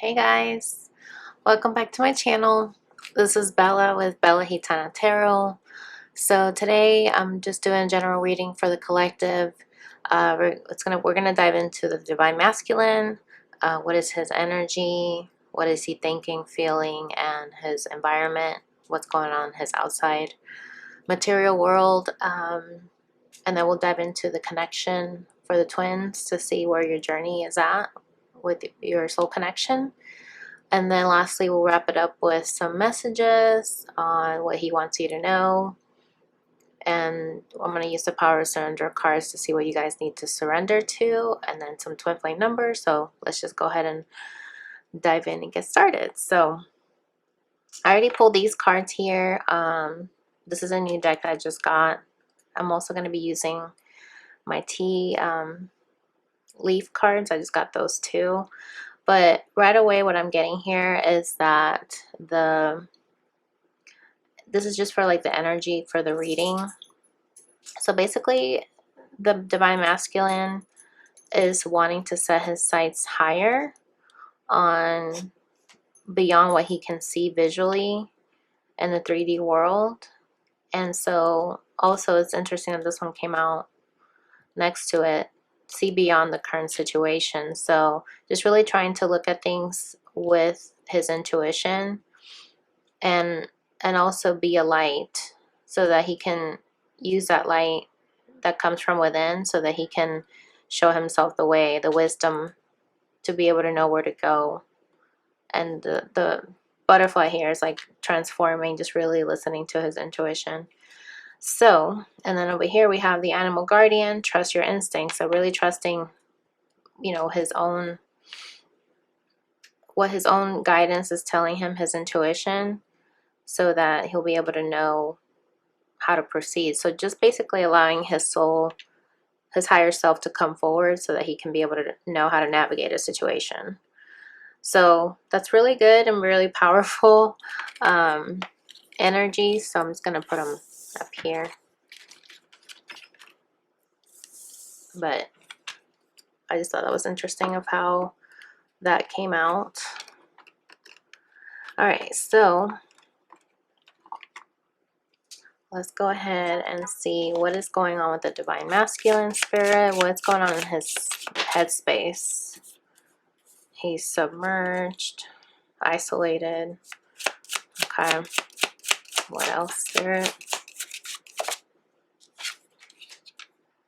Hey guys, welcome back to my channel. This is Bella with Bella Hitana Tarot. So today I'm just doing a general reading for the collective. We're gonna dive into the divine masculine. What is his energy? What is he thinking, feeling, and his environment? What's going on in his outside material world? And then we'll dive into the connection for the twins to see where your journey is at with your soul connection. And then lastly, we'll wrap it up with some messages on what he wants you to know. And I'm going to use the power of surrender cards to see what you guys need to surrender to, and then some twin flame numbers. So let's just go ahead and dive in and get started. So I already pulled these cards here. This is a new deck that I just got. I'm also going to be using my tea leaf cards. I just got those too. But right away what I'm getting here is that this is just for like the energy for the reading. So basically the divine masculine is wanting to set his sights higher on beyond what he can see visually in the 3D world. And so also it's interesting that this one came out next to it, see beyond the current situation. So just really trying to look at things with his intuition and also be a light so that he can use that light that comes from within so that he can show himself the way, the wisdom to be able to know where to go. And the butterfly here is like transforming, just really listening to his intuition. So, and then over here we have the animal guardian, trust your instincts. So really trusting, you know, what his own guidance is telling him, his intuition, so that he'll be able to know how to proceed. So just basically allowing his soul, his higher self, to come forward so that he can be able to know how to navigate a situation. So that's really good and really powerful energy. So I'm just going to put them up here. But I just thought that was interesting of how that came out. All right, so let's go ahead and see what is going on with the divine masculine spirit. What's going on in his headspace? He's submerged, isolated. Okay. What else, spirit?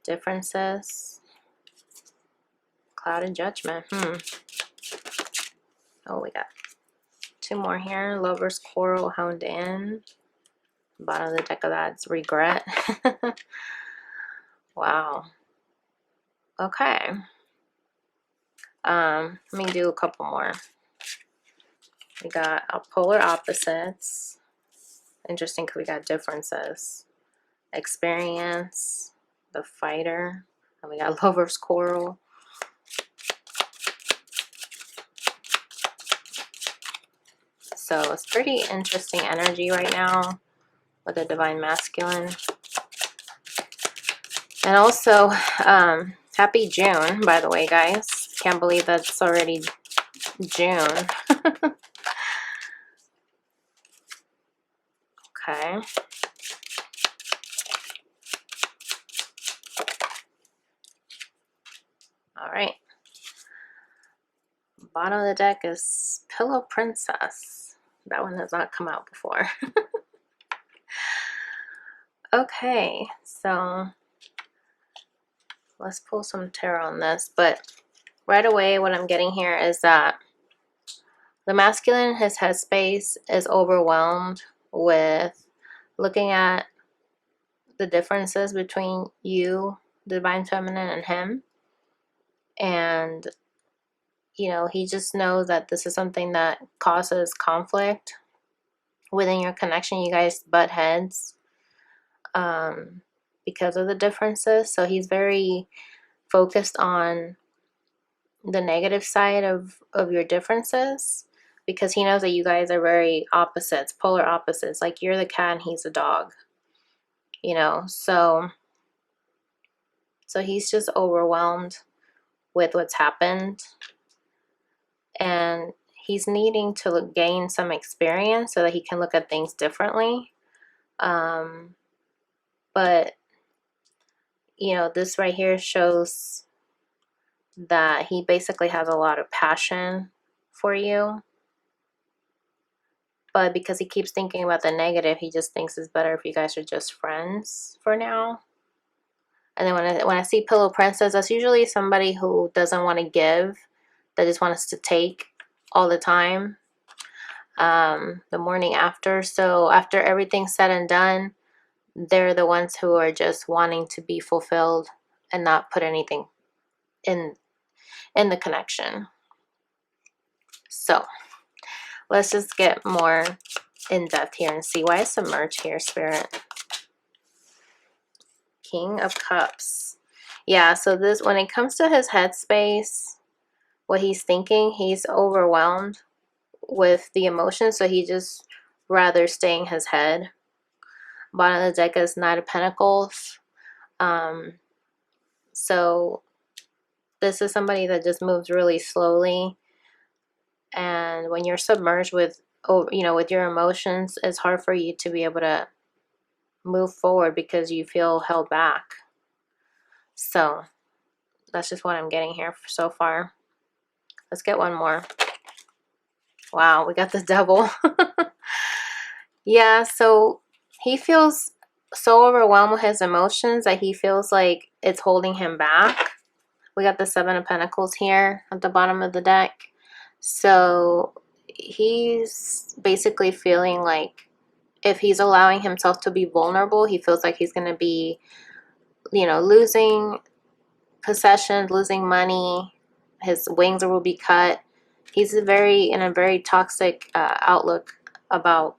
Differences. Cloud and judgment. Oh, we got two more here. Lover's quarrel, honed in. Bottom of the deck of that's regret. Wow. Okay. Let me do a couple more. We got polar opposites. Interesting because we got differences. Experience, the fighter, and we got lover's quarrel. So it's pretty interesting energy right now with the divine masculine. And also, happy June, by the way, guys. Can't believe that's already June. Okay. All right. Bottom of the deck is Pillow Princess. That one has not come out before. Okay, so let's pull some tarot on this. But right away, what I'm getting here is that the masculine, his headspace is overwhelmed with looking at the differences between you, the divine feminine, and him. And, you know, he just knows that this is something that causes conflict within your connection. You guys butt heads because of the differences. So he's very focused on the negative side of your differences because he knows that you guys are very opposites, polar opposites. Like you're the cat and he's the dog, you know. So he's just overwhelmed with what's happened, and he's needing to gain some experience so that he can look at things differently. But you know, this right here shows that he basically has a lot of passion for you, but because he keeps thinking about the negative, he just thinks it's better if you guys are just friends for now. And then when I see Pillow Princess, that's usually somebody who doesn't want to give, that just wants to take all the time. The morning after, so after everything's said and done, they're the ones who are just wanting to be fulfilled and not put anything in the connection. So let's just get more in depth here and see why is submerged here, Spirit. King of Cups. Yeah, so this, when it comes to his headspace, what he's thinking, he's overwhelmed with the emotions, so he just rather stay in his head. Bottom of the deck is Knight of Pentacles. So this is somebody that just moves really slowly, and when you're submerged with, you know, with your emotions, it's hard for you to be able to move forward because you feel held back. So that's just what I'm getting here so far. Let's get one more. Wow, we got the Devil. Yeah, so he feels so overwhelmed with his emotions that he feels like it's holding him back. We got the Seven of Pentacles here at the bottom of the deck. So he's basically feeling like if he's allowing himself to be vulnerable, he feels like he's going to be, you know, losing possessions, losing money. His wings will be cut. He's in a very toxic outlook about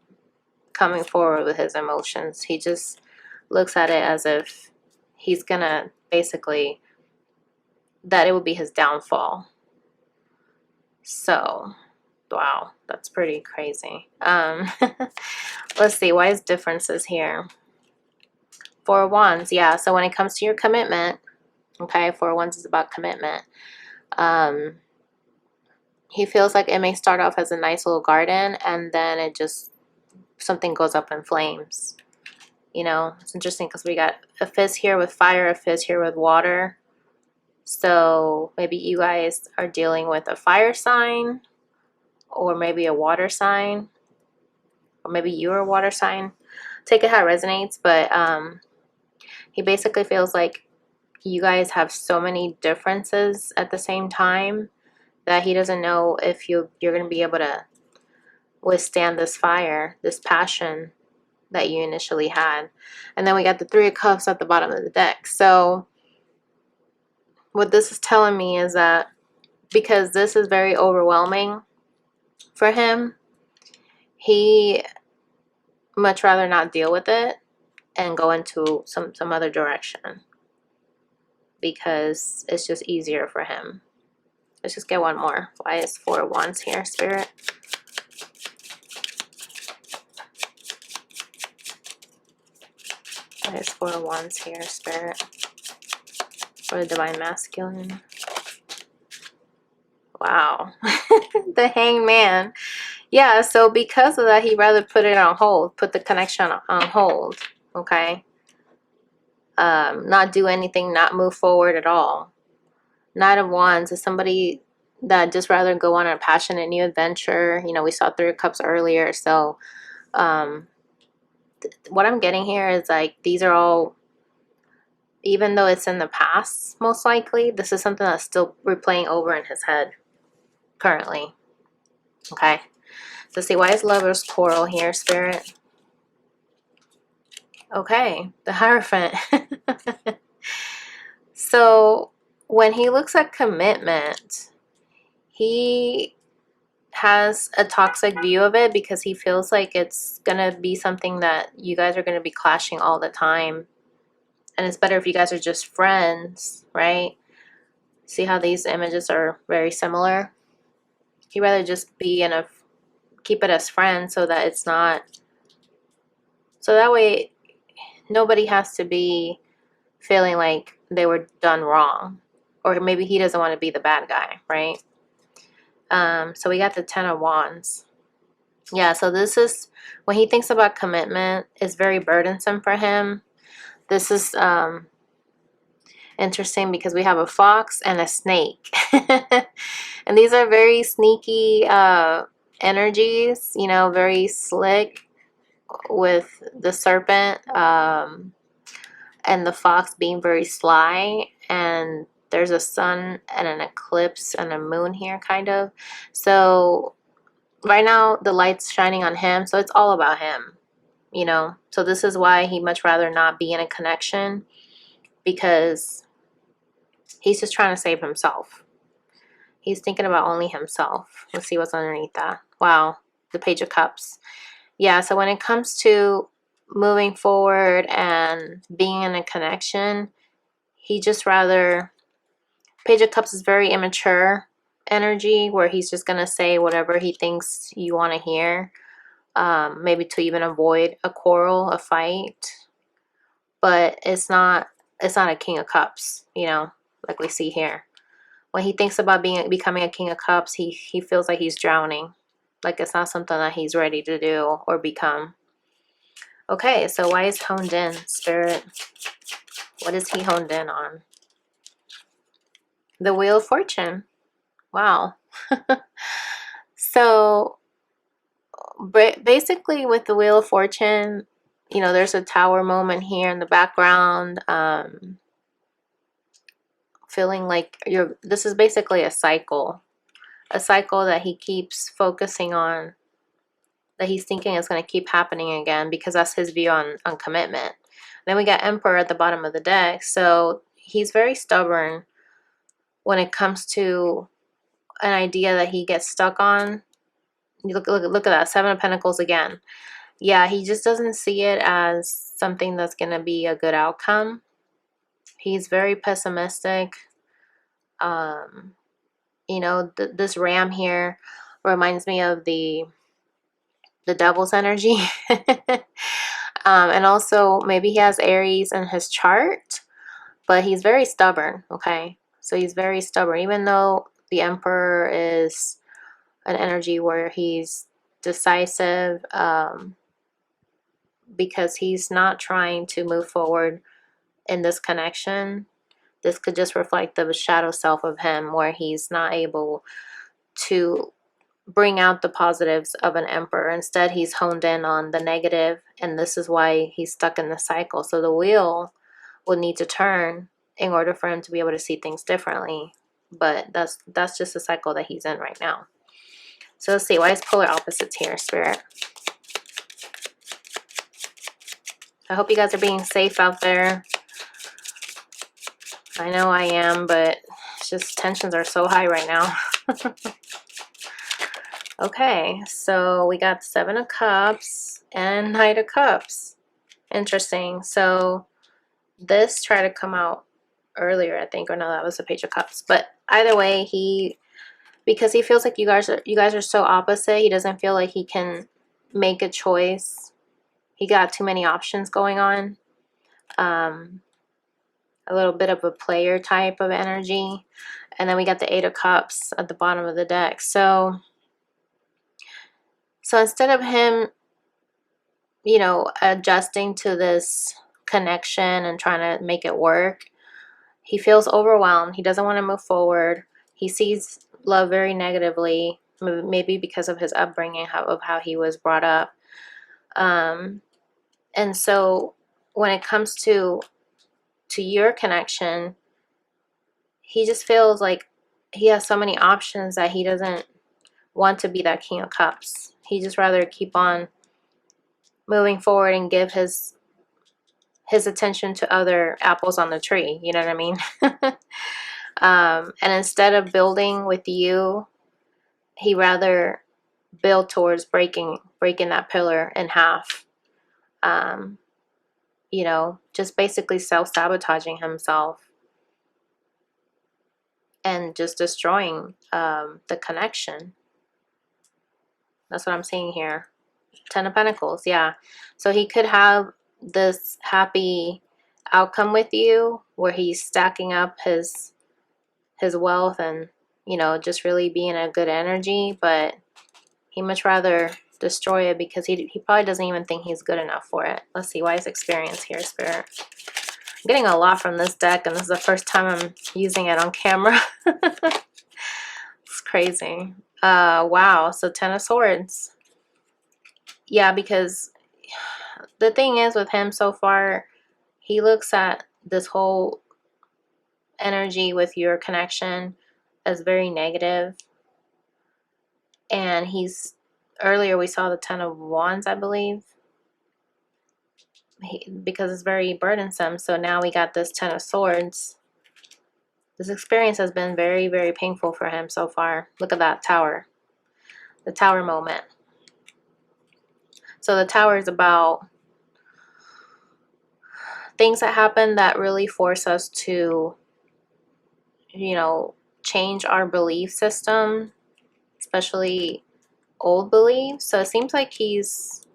coming forward with his emotions. He just looks at it as if he's gonna basically, that it would be his downfall. So wow, that's pretty crazy. Let's see, why is differences here? Four of Wands. Yeah, so when it comes to your commitment, okay, Four of Wands is about commitment. He feels like it may start off as a nice little garden and then it just, something goes up in flames. You know, it's interesting because we got a fizz here with fire, a fizz here with water. So maybe you guys are dealing with a fire sign, or maybe a water sign, or maybe you're a water sign. Take it how it resonates, but he basically feels like you guys have so many differences at the same time that he doesn't know if you're going to be able to withstand this fire, this passion that you initially had. And then we got the Three of Cups at the bottom of the deck. So what this is telling me is that because this is very overwhelming for him, he much rather not deal with it and go into some other direction because it's just easier for him. Let's just get one more. Why is Four of Wands here, Spirit? Why is Four of Wands here, Spirit? For the Divine Masculine. Wow. The Hangman. Yeah, so because of that, he'd rather put it on hold, put the connection on hold, okay? Not do anything, not move forward at all. Knight of Wands is somebody that just rather go on a passionate new adventure. You know, we saw Three of Cups earlier, so what I'm getting here is like these are all, even though it's in the past, most likely, this is something that's still replaying over in his head currently. Okay. So see, why is Lover's Quarrel here, Spirit? Okay, the Hierophant. So when he looks at commitment, he has a toxic view of it because he feels like it's gonna be something that you guys are gonna be clashing all the time. And it's better if you guys are just friends, right? See how these images are very similar? He'd rather just be in a, keep it as friends so that it's not, so that way nobody has to be feeling like they were done wrong. Or maybe he doesn't want to be the bad guy, right? So we got the Ten of Wands. Yeah, so this is when he thinks about commitment, it's very burdensome for him. This is interesting because we have a fox and a snake. And these are very sneaky energies, you know, very slick with the serpent and the fox being very sly. And there's a sun and an eclipse and a moon here, kind of. So right now the light's shining on him, so it's all about him, you know. So this is why he'd much rather not be in a connection, because he's just trying to save himself. He's thinking about only himself. Let's see what's underneath that. Wow, the Page of Cups. Yeah, so when it comes to moving forward and being in a connection, he just rather... Page of Cups is very immature energy, where he's just going to say whatever he thinks you want to hear. Maybe to even avoid a quarrel, a fight. But it's not a King of Cups, you know, like we see here. When he thinks about becoming a King of Cups, he feels like he's drowning. Like it's not something that he's ready to do or become. Okay, so why is honed in, Spirit? What is he honed in on? The Wheel of Fortune. Wow. So basically with the Wheel of Fortune, you know, there's a tower moment here in the background. Feeling like this is basically a cycle that he keeps focusing on, that he's thinking is going to keep happening again, because that's his view on commitment. Then we got Emperor at the bottom of the deck. So he's very stubborn when it comes to an idea that he gets stuck on. You look at that, Seven of Pentacles again. Yeah, he just doesn't see it as something that's going to be a good outcome. He's very pessimistic. You know, this ram here reminds me of the devil's energy. And also maybe he has Aries in his chart, but he's very stubborn. Okay, so he's very stubborn, even though the Emperor is an energy where he's decisive, because he's not trying to move forward in this connection. This could just reflect the shadow self of him, where he's not able to bring out the positives of an Emperor. Instead, he's honed in on the negative, and this is why he's stuck in the cycle. So the wheel will need to turn in order for him to be able to see things differently. But that's just the cycle that he's in right now. So let's see, why is polar opposites here, Spirit? I hope you guys are being safe out there. I know I am, but it's just tensions are so high right now. Okay, so we got Seven of Cups and Knight of Cups. Interesting. So this tried to come out earlier, I think, or no, that was the Page of Cups. But either way, because he feels like you guys are so opposite, he doesn't feel like he can make a choice. He got too many options going on. A little bit of a player type of energy. And then we got the Eight of Cups at the bottom of the deck. So instead of him, you know, adjusting to this connection and trying to make it work, he feels overwhelmed. He doesn't want to move forward. He sees love very negatively, maybe because of his upbringing, of how he was brought up. And so when it comes to your connection, he just feels like he has so many options that he doesn't want to be that King of Cups. He just rather keep on moving forward and give his attention to other apples on the tree. You know what I mean? And instead of building with you, he rather build towards breaking that pillar in half. You know, just basically self-sabotaging himself and just destroying the connection. That's what I'm seeing here. Ten of Pentacles, yeah. So he could have this happy outcome with you, where he's stacking up his wealth and you know, just really be in a good energy, but he much rather destroy it because he probably doesn't even think he's good enough for it. Let's see, wise experience here, Spirit. I'm getting a lot from this deck, and this is the first time I'm using it on camera. It's crazy. Wow, so 10 of Swords. Yeah, because the thing is with him so far, he looks at this whole energy with your connection as very negative. And earlier we saw the 10 of Wands, I believe, because it's very burdensome. So now we got this 10 of Swords. This experience has been very, very painful for him so far. Look at that Tower. The Tower moment. So the Tower is about things that happen that really force us to, you know, change our belief system, especially old beliefs. So it seems like he's,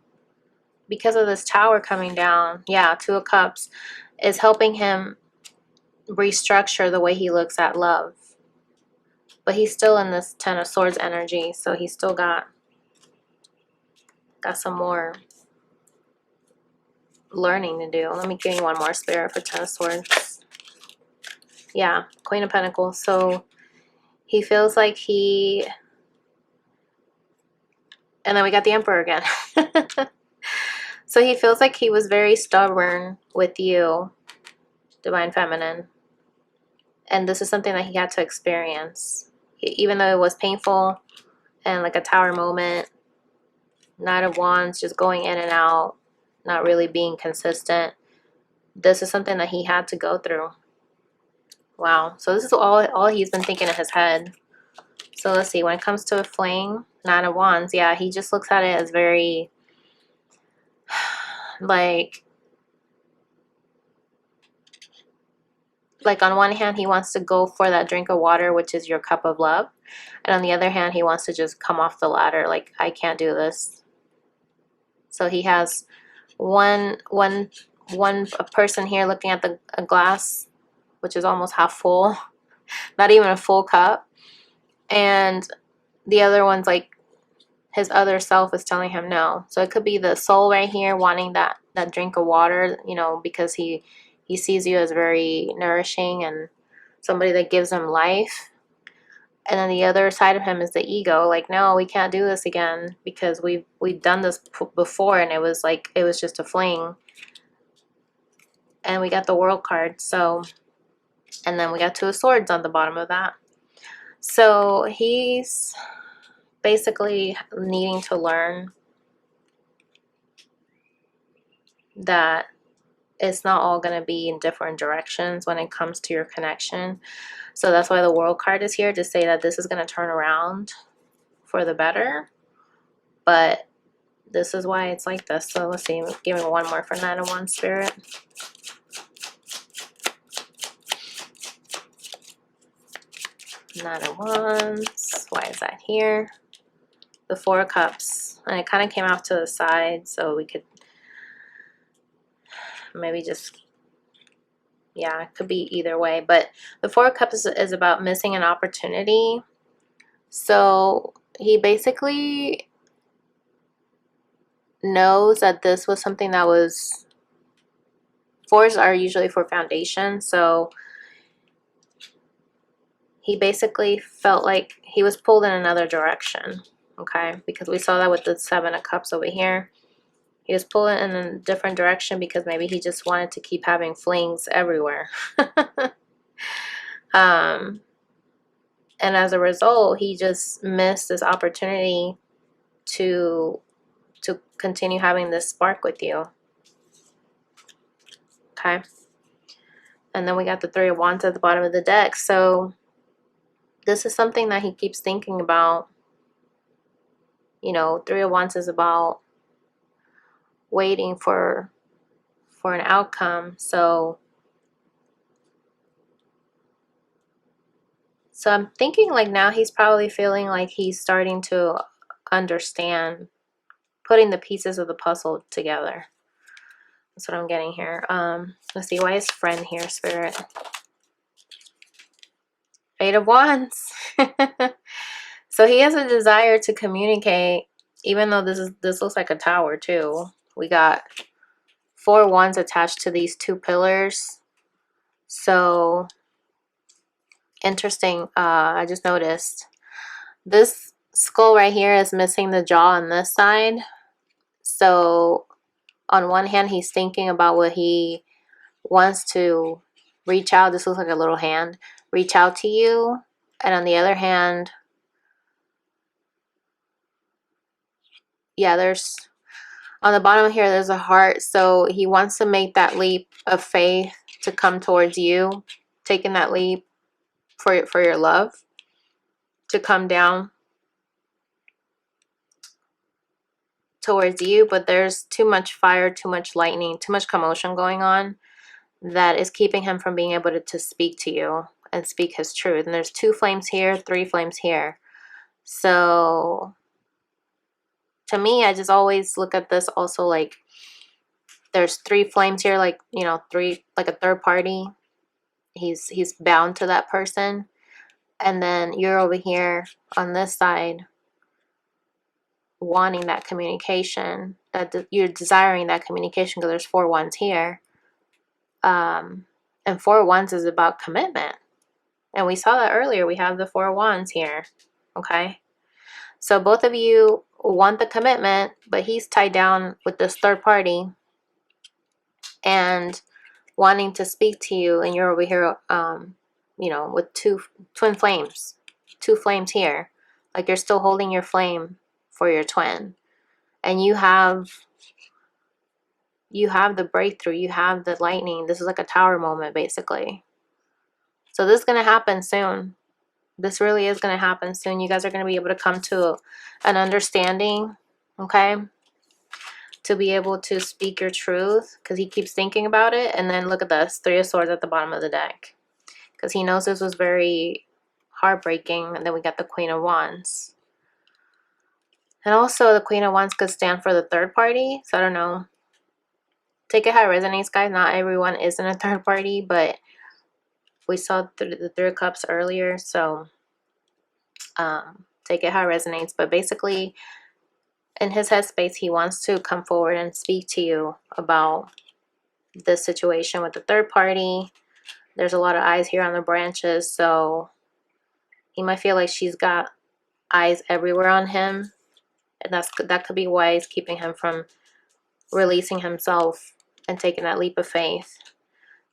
because of this Tower coming down, yeah, 2 of Cups, is helping him restructure the way he looks at love. But he's still in this 10 of Swords energy, so he's still got some more learning to do. Let me give you one more, Spirit, for 10 of Swords. Yeah, Queen of Pentacles. So he feels like and then we got the Emperor again. So he feels like he was very stubborn with you, Divine Feminine. And this is something that he had to experience. Even though it was painful and like a Tower moment, Knight of Wands just going in and out, not really being consistent. This is something that he had to go through. Wow. So this is all he's been thinking in his head. So let's see. When it comes to a flame, Nine of Wands, yeah, he just looks at it as very like on one hand, he wants to go for that drink of water, which is your cup of love. And on the other hand, he wants to just come off the ladder. Like, I can't do this. So he has one person here looking at a glass, which is almost half full, not even a full cup. And the other one's like, his other self is telling him no. So it could be the soul right here wanting that drink of water, you know, because he sees you as very nourishing and somebody that gives him life. And then the other side of him is the ego, like, no, we can't do this again because we've done this before, and it was just a fling. And we got the World card. So, and then we got 2 of Swords on the bottom of that. So he's basically needing to learn that it's not all going to be in different directions when it comes to your connection. So that's why the World card is here, to say that this is going to turn around for the better. But this is why it's like this. So let's see. Give me one more for Nine of Wands, Spirit. Nine of Wands. Why is that here? The 4 of Cups. And it kind of came off to the side, so we could maybe just, yeah, it could be either way. But the 4 of Cups is about missing an opportunity. So he basically knows that this was something that was, 4s are usually for foundation. So he basically felt like he was pulled in another direction. Okay, because we saw that with the 7 of Cups over here. He was pulling in a different direction because maybe he just wanted to keep having flings everywhere. And as a result, he just missed this opportunity to continue having this spark with you. Okay. And then we got the 3 of Wands at the bottom of the deck. So this is something that he keeps thinking about. You know, 3 of Wands is about waiting for an outcome. So I'm thinking like now he's probably feeling like he's starting to understand, putting the pieces of the puzzle together. That's what I'm getting here. Let's see, why is friend here, Spirit? Eight of Wands. So he has a desire to communicate, even though this looks like a tower too. We got 4 wands attached to these 2 pillars. So interesting. I just noticed this skull right here is missing the jaw on this side. So on one hand, he's thinking about what he wants to reach out. This looks like a little hand. Reach out to you. And on the other hand, yeah, there's on the bottom here, there's a heart. So he wants to make that leap of faith to come towards you, taking that leap for your love to come down towards you. But there's too much fire, too much lightning, too much commotion going on that is keeping him from being able to speak to you and speak his truth. And there's 2 flames here, 3 flames here. So to me, I just always look at this also like there's 3 flames here, like, you know, 3, like a third party. He's bound to that person. And then you're over here on this side wanting that communication, that you're desiring that communication, because there's 4 wands here. And 4 wands is about commitment. And we saw that earlier. We have the 4 wands here. Okay. So both of you want the commitment, but he's tied down with this third party and wanting to speak to you, and you're over here, you know, with 2 twin flames, 2 flames here. Like you're still holding your flame for your twin, and you have the breakthrough, you have the lightning. This is like a tower moment, basically. So this is going to happen soon. This really is going to happen soon. You guys are going to be able to come to an understanding, okay? To be able to speak your truth, because he keeps thinking about it. And then look at this, 3 of Swords at the bottom of the deck, because he knows this was very heartbreaking. And then we got the Queen of Wands. And also the Queen of Wands could stand for the third party. So I don't know. Take it how it resonates, guys. Not everyone is in a third party, but we saw the 3 of Cups earlier. So take it how it resonates. But basically, in his headspace, he wants to come forward and speak to you about this situation with the third party. There's a lot of eyes here on the branches, so he might feel like she's got eyes everywhere on him, and that could be why he's keeping him from releasing himself and taking that leap of faith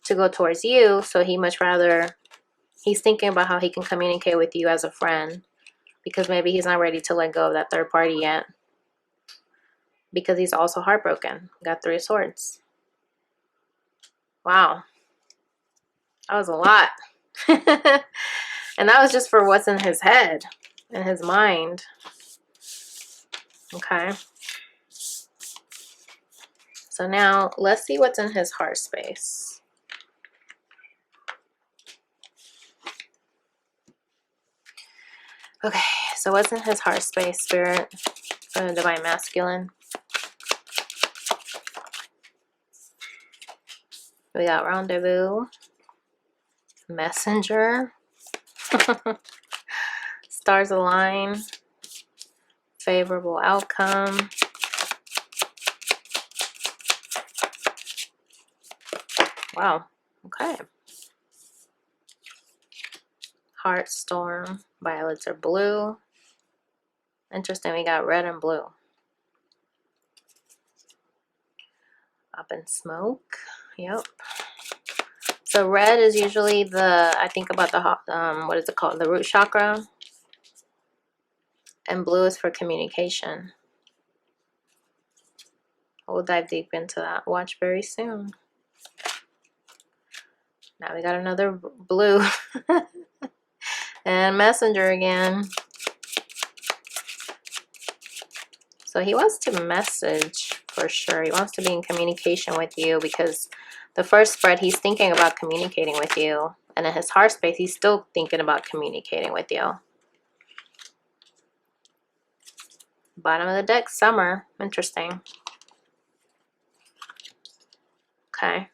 to go towards you. So he's thinking about how he can communicate with you as a friend, because maybe he's not ready to let go of that third party yet, because he's also heartbroken. Got 3 of Swords. Wow. That was a lot. And that was just for what's in his head, in his mind. Okay. So now let's see what's in his heart space. Okay, so what's in his heart space, Spirit, for the Divine Masculine? We got Rendezvous, Messenger, Stars Align, Favorable Outcome, wow, okay, Heart Storm, Violets are blue. Interesting, we got red and blue. Up in Smoke, yep. So red is usually I think about the, what is it called? The root chakra. And blue is for communication. We'll dive deep into that. Watch very soon. Now we got another blue. And Messenger again. So he wants to message for sure. He wants to be in communication with you, because the first spread, he's thinking about communicating with you. And in his heart space, he's still thinking about communicating with you. Bottom of the deck, Summer. Interesting. Okay.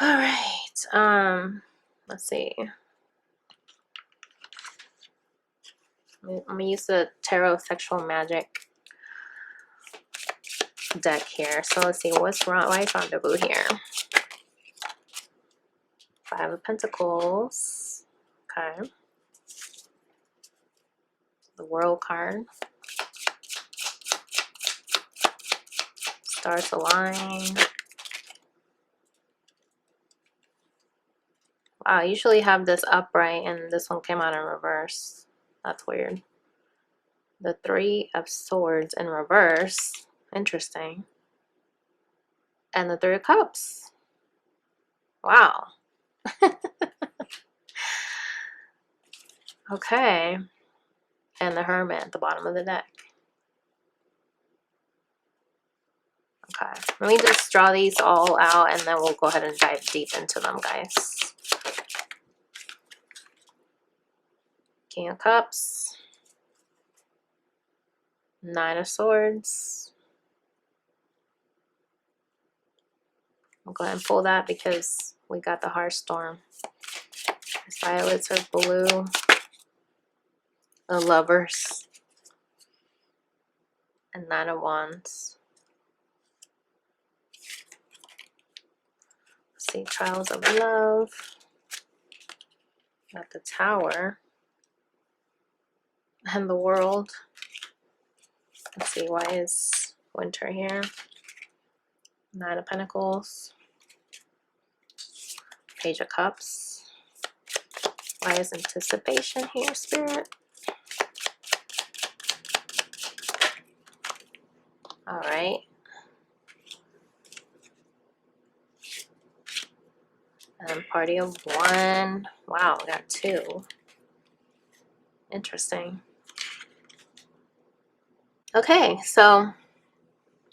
All right. Let's see. I'm gonna use the Tarot Sexual Magic deck here. So let's see, what's wrong? Why is Rendezvous here? Five of Pentacles. Okay. The World card. Stars align. Wow, I usually have this upright and this one came out in reverse. That's weird. The Three of Swords in reverse. Interesting. And the Three of Cups. Wow. Okay. And the Hermit at the bottom of the deck. Okay. Let me just draw these all out and then we'll go ahead and dive deep into them, guys. King of Cups. Nine of Swords. I'll go ahead and pull that because we got the Heart Storm. Violets are blue. The Lovers. And Nine of Wands. Let's see, Trials of Love. Got the Tower. And the World. Let's see, why is Winter here? Nine of Pentacles. Page of Cups. Why is Anticipation here, Spirit? Alright. And Party of One. Wow, we got two. Interesting. Okay, so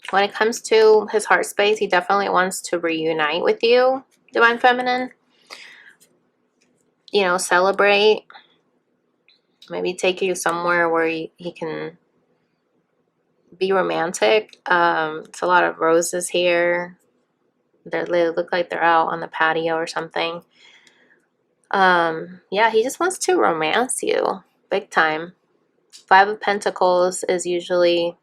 when it comes to his heart space, he definitely wants to reunite with you, Divine Feminine. You know, celebrate. Maybe take you somewhere where he can be romantic. It's a lot of roses here. They look like they're out on the patio or something. Yeah, he just wants to romance you big time. Five of Pentacles is usually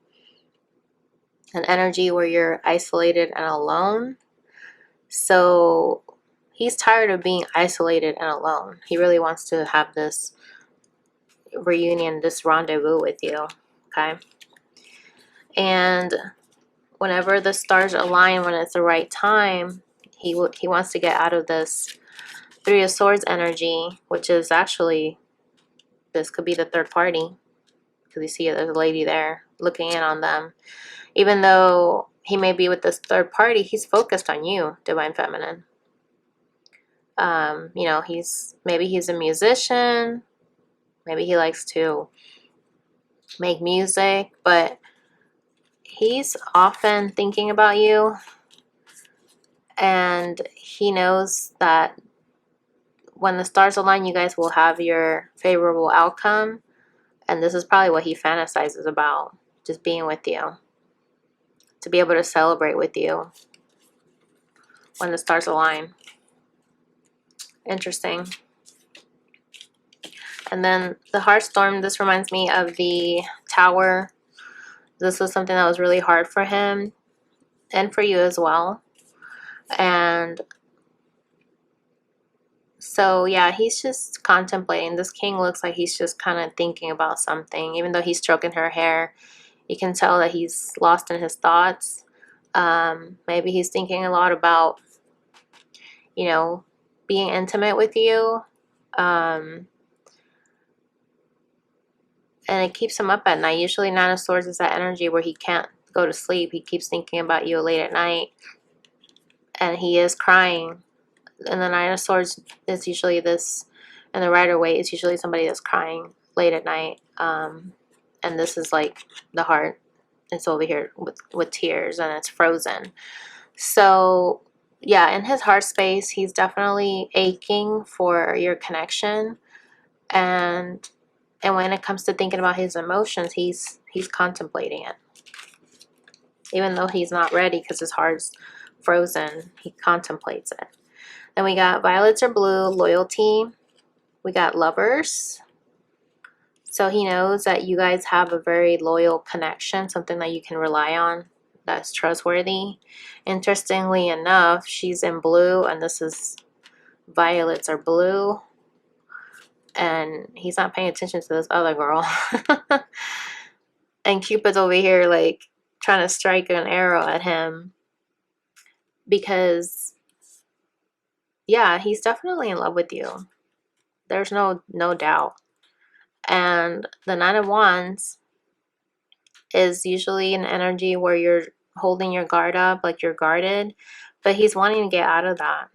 an energy where you're isolated and alone. So he's tired of being isolated and alone. He really wants to have this reunion, this rendezvous with you. Okay. And whenever the stars align, when it's the right time, he wants to get out of this Three of Swords energy, which is actually, this could be the third party. Because you see there's a lady there looking in on them. Even though he may be with this third party, he's focused on you, Divine Feminine. You know, maybe he's a musician. Maybe he likes to make music, but he's often thinking about you. And he knows that when the stars align, you guys will have your favorable outcome. And this is probably what he fantasizes about, just being with you. To be able to celebrate with you when the stars align. Interesting. And then the Heart Storm, this reminds me of the Tower. This was something that was really hard for him and for you as well. And so, yeah, he's just contemplating. This king looks like he's just kind of thinking about something. Even though he's stroking her hair, you can tell that he's lost in his thoughts. Maybe he's thinking a lot about, you know, being intimate with you. And it keeps him up at night. Usually Nine of Swords is that energy where he can't go to sleep. He keeps thinking about you late at night. And he is crying. And the Nine of Swords is usually this, and the Rider-Waite is usually somebody that's crying late at night. And this is like the heart. It's over here with tears and it's frozen. So yeah, in his heart space, he's definitely aching for your connection. And when it comes to thinking about his emotions, he's contemplating it. Even though he's not ready because his heart's frozen, he contemplates it. Then we got Violets are Blue, Loyalty. We got Lovers, So he knows that you guys have a very loyal connection, something that you can rely on, that's trustworthy. Interestingly enough, she's in blue, and this is violets are blue, and he's not paying attention to this other girl. And Cupid's over here like trying to strike an arrow at him because, yeah, he's definitely in love with you. There's no doubt. And the Nine of Wands is usually an energy where you're holding your guard up, like you're guarded, but he's wanting to get out of that.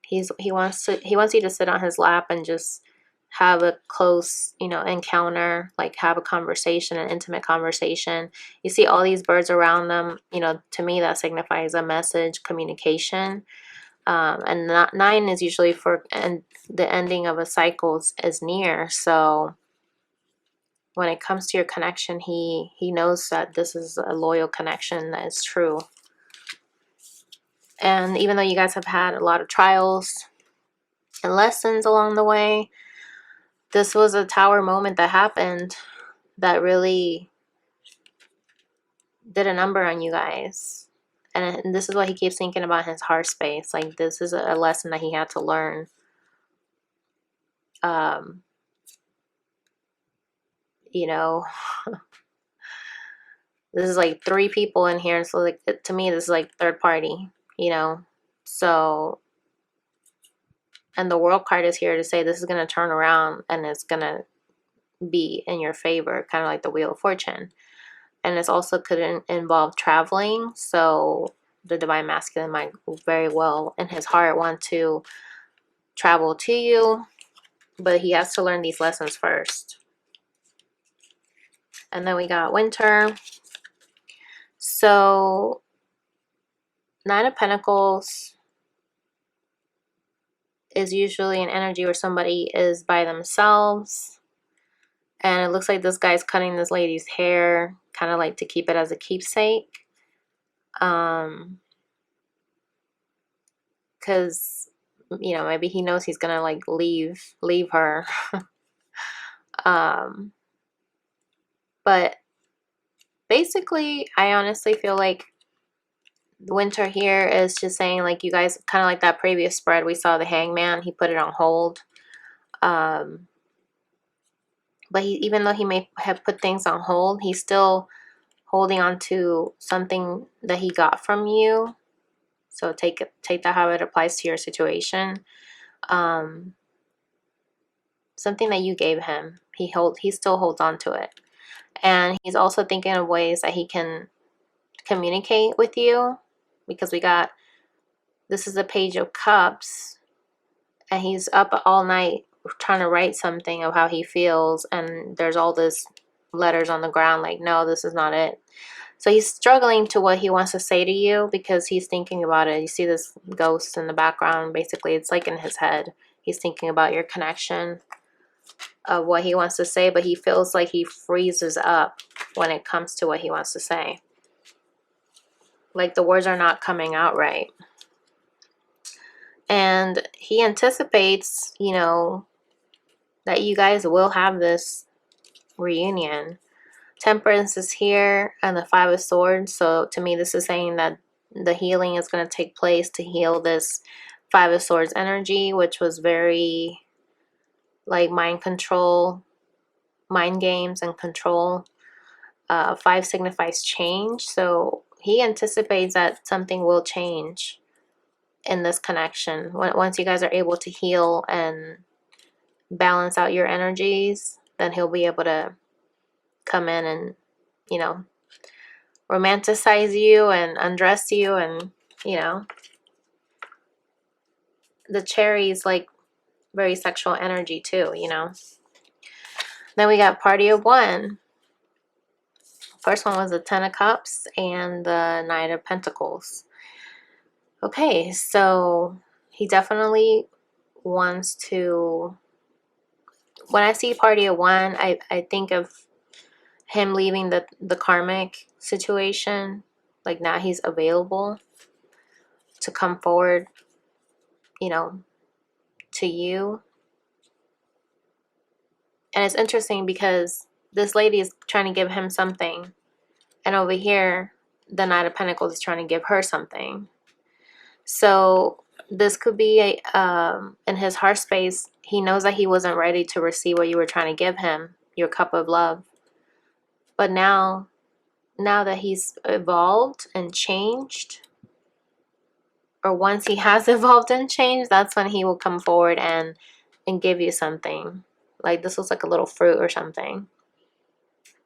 He wants you to sit on his lap and just have a close, encounter, like have a conversation, an intimate conversation. You see all these birds around them, to me that signifies a message, communication. And 9 is usually for, and the ending of a cycle is near. So when it comes to your connection, he knows that this is a loyal connection that is true. And even though you guys have had a lot of trials and lessons along the way, this was a tower moment that happened that really did a number on you guys. And this is what he keeps thinking about in his heart space. Like, this is a lesson that he had to learn. You know, this is like 3 people in here. So, like, to me, this is like third party, So, and the World card is here to say this is going to turn around and it's going to be in your favor, kind of like the Wheel of Fortune. And this also could involve traveling. So the Divine Masculine might very well in his heart want to travel to you, but he has to learn these lessons first. And then we got Winter. So 9 of Pentacles is usually an energy where somebody is by themselves. And it looks like this guy's cutting this lady's hair, kind of like to keep it as a keepsake. Because, maybe he knows he's gonna like leave her. But basically, I honestly feel like Winter here is just saying, like, you guys, kind of like that previous spread we saw, the Hangman, he put it on hold. But even though he may have put things on hold, he's still holding on to something that he got from you. So take that how it applies to your situation. Something that you gave him, he still holds on to it. And he's also thinking of ways that he can communicate with you, because this is the Page of Cups, and he's up all night trying to write something of how he feels, and there's all this letters on the ground like, no, this is not it. So he's struggling to what he wants to say to you because he's thinking about it. You see this ghost in the background. Basically, it's like in his head. He's thinking about your connection, of what he wants to say, but he feels like he freezes up when it comes to what he wants to say. Like the words are not coming out right. And he anticipates, that you guys will have this reunion. Temperance is here and the 5 of Swords. So to me, this is saying that the healing is going to take place to heal this 5 of Swords energy, which was very like mind control, mind games and control. 5 signifies change. So he anticipates that something will change in this connection. Once you guys are able to heal and balance out your energies, then he'll be able to come in and, romanticize you and undress you. And, the cherry is like very sexual energy too, Then we got Party of One. First one was the 10 of Cups and the Knight of Pentacles. Okay, so he definitely wants to, when I see Party of One, I think of him leaving the karmic situation. Like, now he's available to come forward, to you And it's interesting because this lady is trying to give him something, and over here, the Knight of Pentacles is trying to give her something. So this could be in his heart space, he knows that he wasn't ready to receive what you were trying to give him, your cup of love. But now that he's evolved and changed, or once he has evolved and changed, that's when he will come forward and give you something. Like this was like a little fruit or something.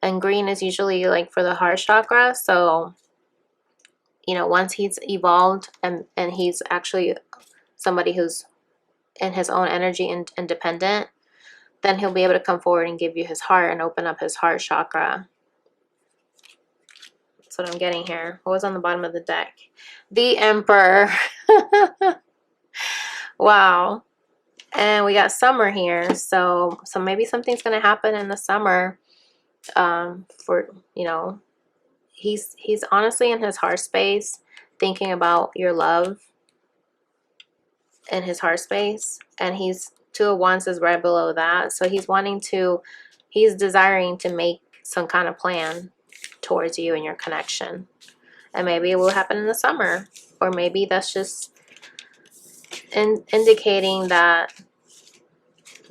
And green is usually like for the heart chakra. So, you know, once he's evolved and he's actually somebody who's in his own energy and independent, then he'll be able to come forward and give you his heart and open up his heart chakra. That's what I'm getting here. What was on the bottom of the deck? The Emperor. Wow. And we got summer here. So maybe something's going to happen in the summer. For, you know, he's honestly in his heart space thinking about your love in his heart space. And he's Two of Wands is right below that. So he's desiring to make some kind of plan towards you and your connection. And maybe it will happen in the summer. Or maybe that's just indicating that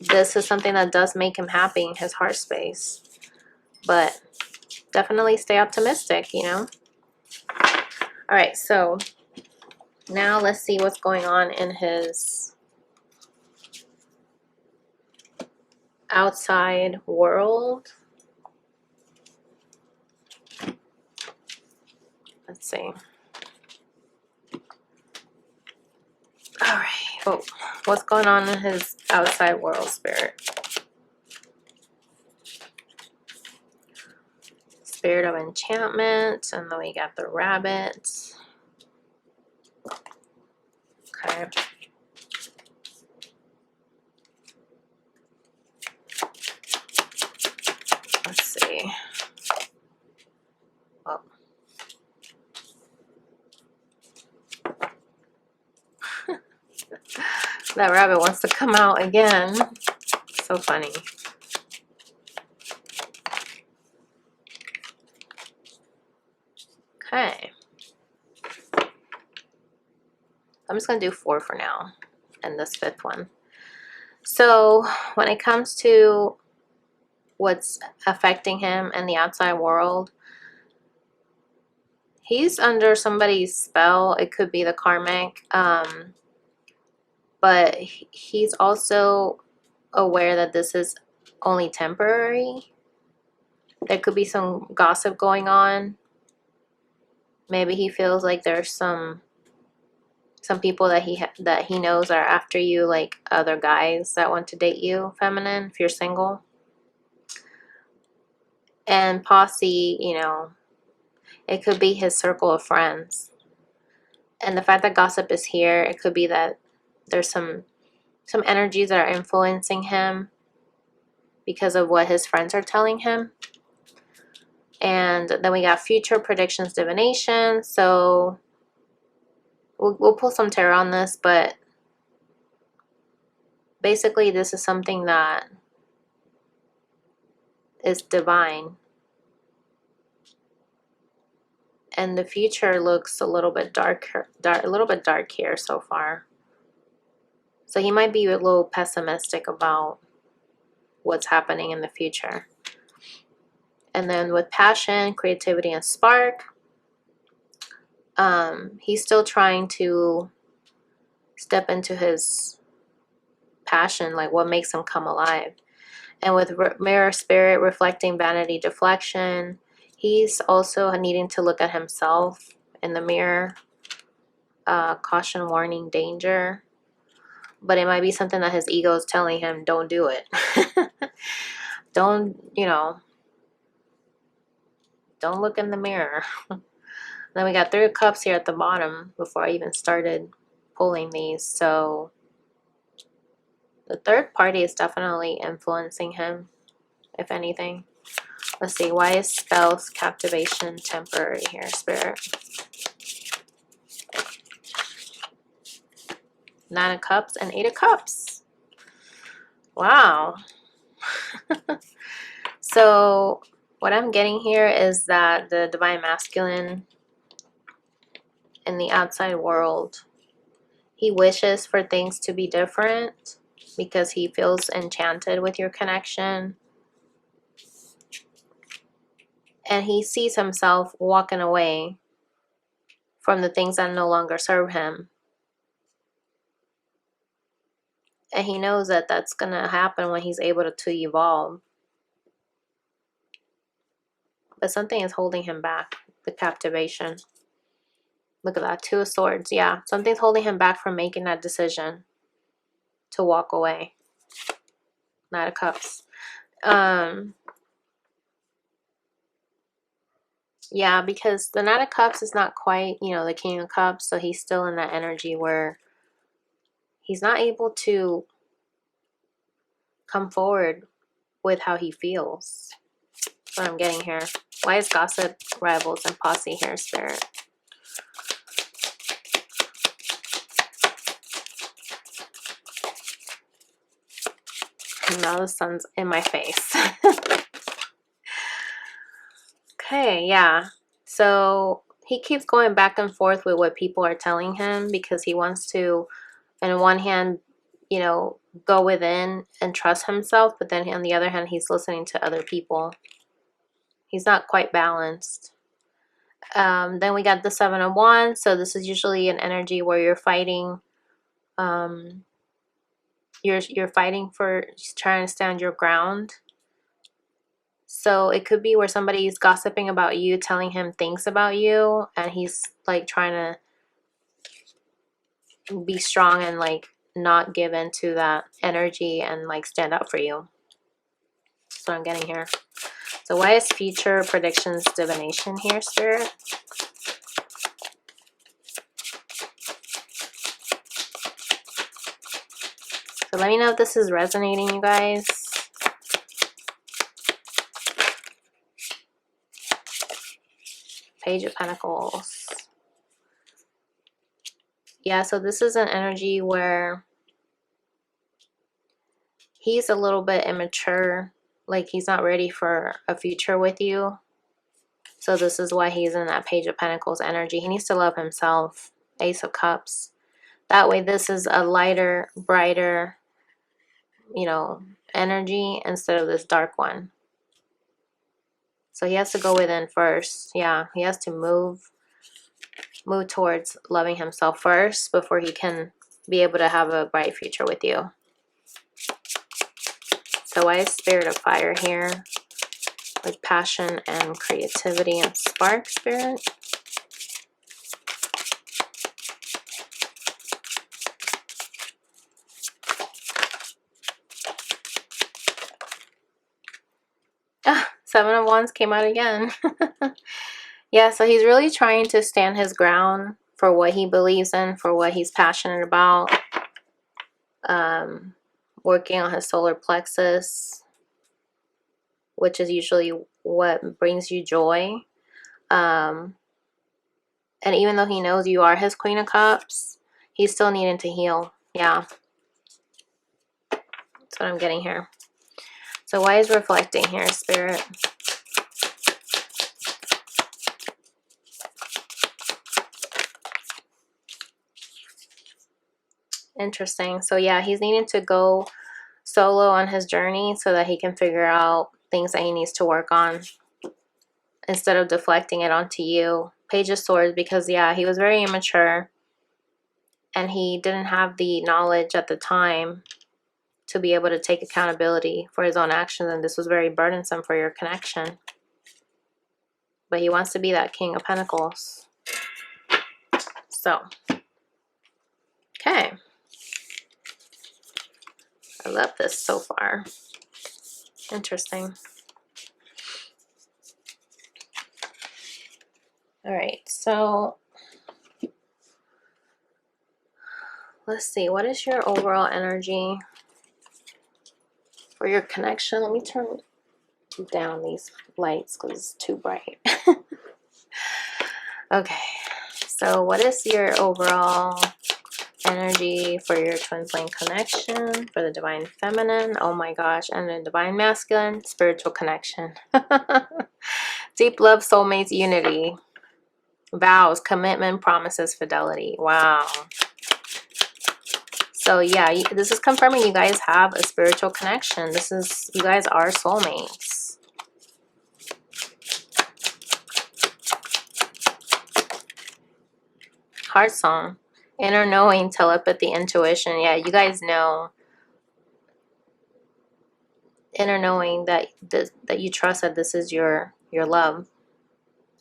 this is something that does make him happy in his heart space. But definitely stay optimistic, you know. All right, so now let's see what's going on in his outside world. Let's see. All right. Oh, what's going on in his outside world, Spirit? Spirit of Enchantment, and then we got the rabbit. Okay. Let's see. Oh. That rabbit wants to come out again. So funny. Okay. I'm just going to do 4 for now. And this 5th one. So when it comes to what's affecting him in the outside world, he's under somebody's spell. It could be the karmic. But he's also aware that this is only temporary. There could be some gossip going on. Maybe he feels like there's some people that he knows are after you, like other guys that want to date you, feminine, if you're single. And posse, you know, it could be his circle of friends. And the fact that gossip is here, it could be that there's some energies that are influencing him because of what his friends are telling him. And then we got future predictions, divination. So we'll pull some tarot on this, but basically this is something that is divine. And the future looks a little bit dark here so far. So he might be a little pessimistic about what's happening in the future. And then with passion, creativity, and spark, he's still trying to step into his passion, like what makes him come alive. And with mirror spirit, reflecting, vanity, deflection, he's also needing to look at himself in the mirror. Caution, warning, danger. But it might be something that his ego is telling him, don't do it. Don't, you know, don't look in the mirror. Then we got 3 of Cups here at the bottom before I even started pulling these. So the third party is definitely influencing him, if anything. Let's see, why is spells, captivation, temporary here, Spirit? 9 of Cups and 8 of Cups. Wow. So what I'm getting here is that the divine masculine in the outside world, he wishes for things to be different because he feels enchanted with your connection. And he sees himself walking away from the things that no longer serve him. And he knows that that's going to happen when he's able to evolve. But something is holding him back. The captivation. Look at that. 2 of Swords. Yeah. Something's holding him back from making that decision to walk away. Knight of Cups. Yeah, because the Knight of Cups is not quite, you know, the King of Cups. So he's still in that energy where he's not able to come forward with how he feels. That's what I'm getting here. Why is gossip, rivals, and posse here, Spirit? And now the sun's in my face. Okay, yeah. So he keeps going back and forth with what people are telling him because he wants to, on one hand, you know, go within and trust himself, but then on the other hand, he's listening to other people. He's not quite balanced. Then we got the 7 of Wands. So this is usually an energy where you're fighting. You're fighting for trying to stand your ground. So it could be where somebody's gossiping about you, telling him things about you, and he's like trying to be strong and like not give into that energy and like stand up for you. That's what I'm getting here. So why is future predictions divination here, Spirit? So let me know if this is resonating, you guys. Page of Pentacles. Yeah, so this is an energy where he's a little bit immature. Like he's not ready for a future with you. So this is why he's in that Page of Pentacles energy. He needs to love himself. Ace of Cups. That way this is a lighter, brighter, you know, energy instead of this dark one. So he has to go within first. Yeah, he has to move towards loving himself first before he can be able to have a bright future with you. So why is Spirit of Fire here? With passion and creativity and spark, Spirit. Ah, 7 of Wands came out again. Yeah, so he's really trying to stand his ground for what he believes in, for what he's passionate about. Working on his solar plexus, which is usually what brings you joy. And even though he knows you are his Queen of Cups, he's still needing to heal. Yeah. That's what I'm getting here. So why is reflecting here, Spirit? Interesting. So yeah, he's needing to go solo on his journey so that he can figure out things that he needs to work on instead of deflecting it onto you. Page of Swords, because yeah, he was very immature and he didn't have the knowledge at the time to be able to take accountability for his own actions, and this was very burdensome for your connection. But he wants to be that King of Pentacles. So, okay. I love this so far. Interesting. All right, so let's see. What is your overall energy for your connection? Let me turn down these lights because it's too bright. Okay, so what is your overall energy for your twin flame connection, for the divine feminine, oh my gosh, and the divine masculine, spiritual connection. Deep love, soulmates, unity, vows, commitment, promises, fidelity. Wow. So yeah, this is confirming you guys have a spiritual connection. This is, you guys are soulmates. Heart song. Inner knowing, telepathy, intuition. Yeah, you guys know. Inner knowing that that you trust that this is your love,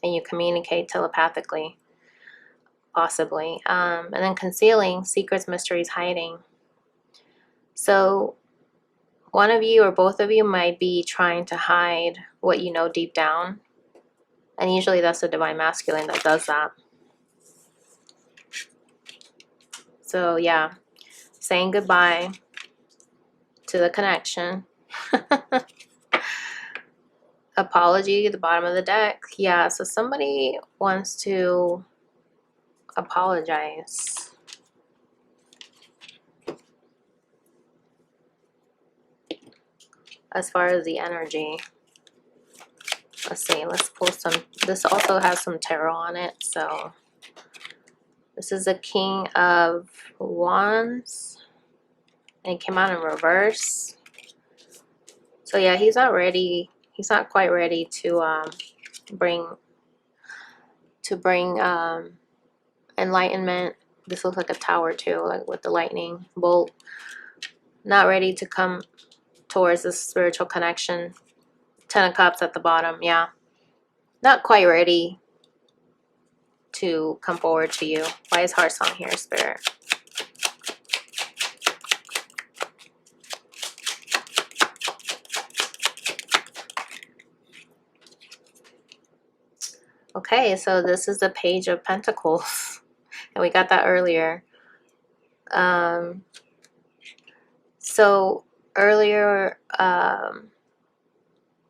and you communicate telepathically, possibly. And then concealing, secrets, mysteries, hiding. So one of you or both of you might be trying to hide what you know deep down, and usually that's the divine masculine that does that. So yeah, saying goodbye to the connection. Apology at the bottom of the deck. Yeah, so somebody wants to apologize. As far as the energy, let's see, let's pull some. This also has some tarot on it. So this is a King of Wands, and it came out in reverse. So yeah, he's not ready. He's not quite ready to bring enlightenment. This looks like a tower too, like with the lightning bolt. Not ready to come towards this spiritual connection. 10 of Cups at the bottom. Yeah, not quite ready to come forward to you. Why is heart song here, Spirit? Okay, so this is the Page of Pentacles, and we got that earlier. So earlier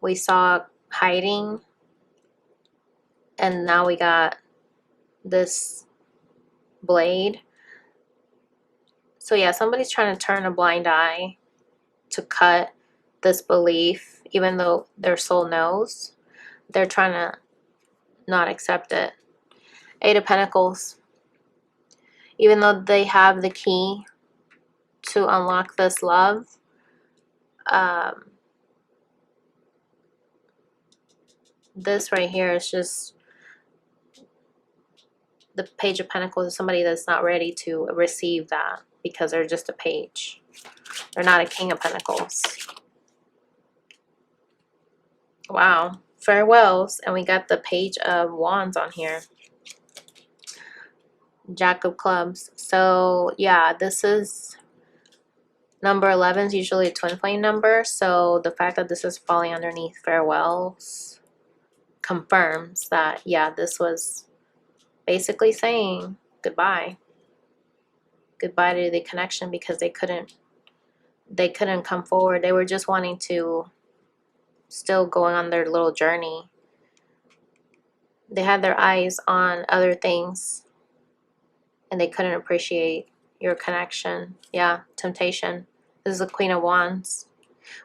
we saw hiding, and now we got this blade. So yeah, somebody's trying to turn a blind eye to cut this belief, even though their soul knows. They're trying to not accept it. 8 of Pentacles. Even though they have the key to unlock this love, this right here is just the Page of Pentacles is somebody that's not ready to receive that because they're just a page. They're not a King of Pentacles. Wow. Farewells. And we got the Page of Wands on here. Jack of Clubs. So yeah, this is number 11 is usually a twin flame number. So the fact that this is falling underneath farewells confirms that, yeah, this was basically saying goodbye. Goodbye to the connection because they couldn't come forward. They were just wanting to still going on their little journey. They had their eyes on other things and they couldn't appreciate your connection. Yeah, temptation. This is the Queen of Wands,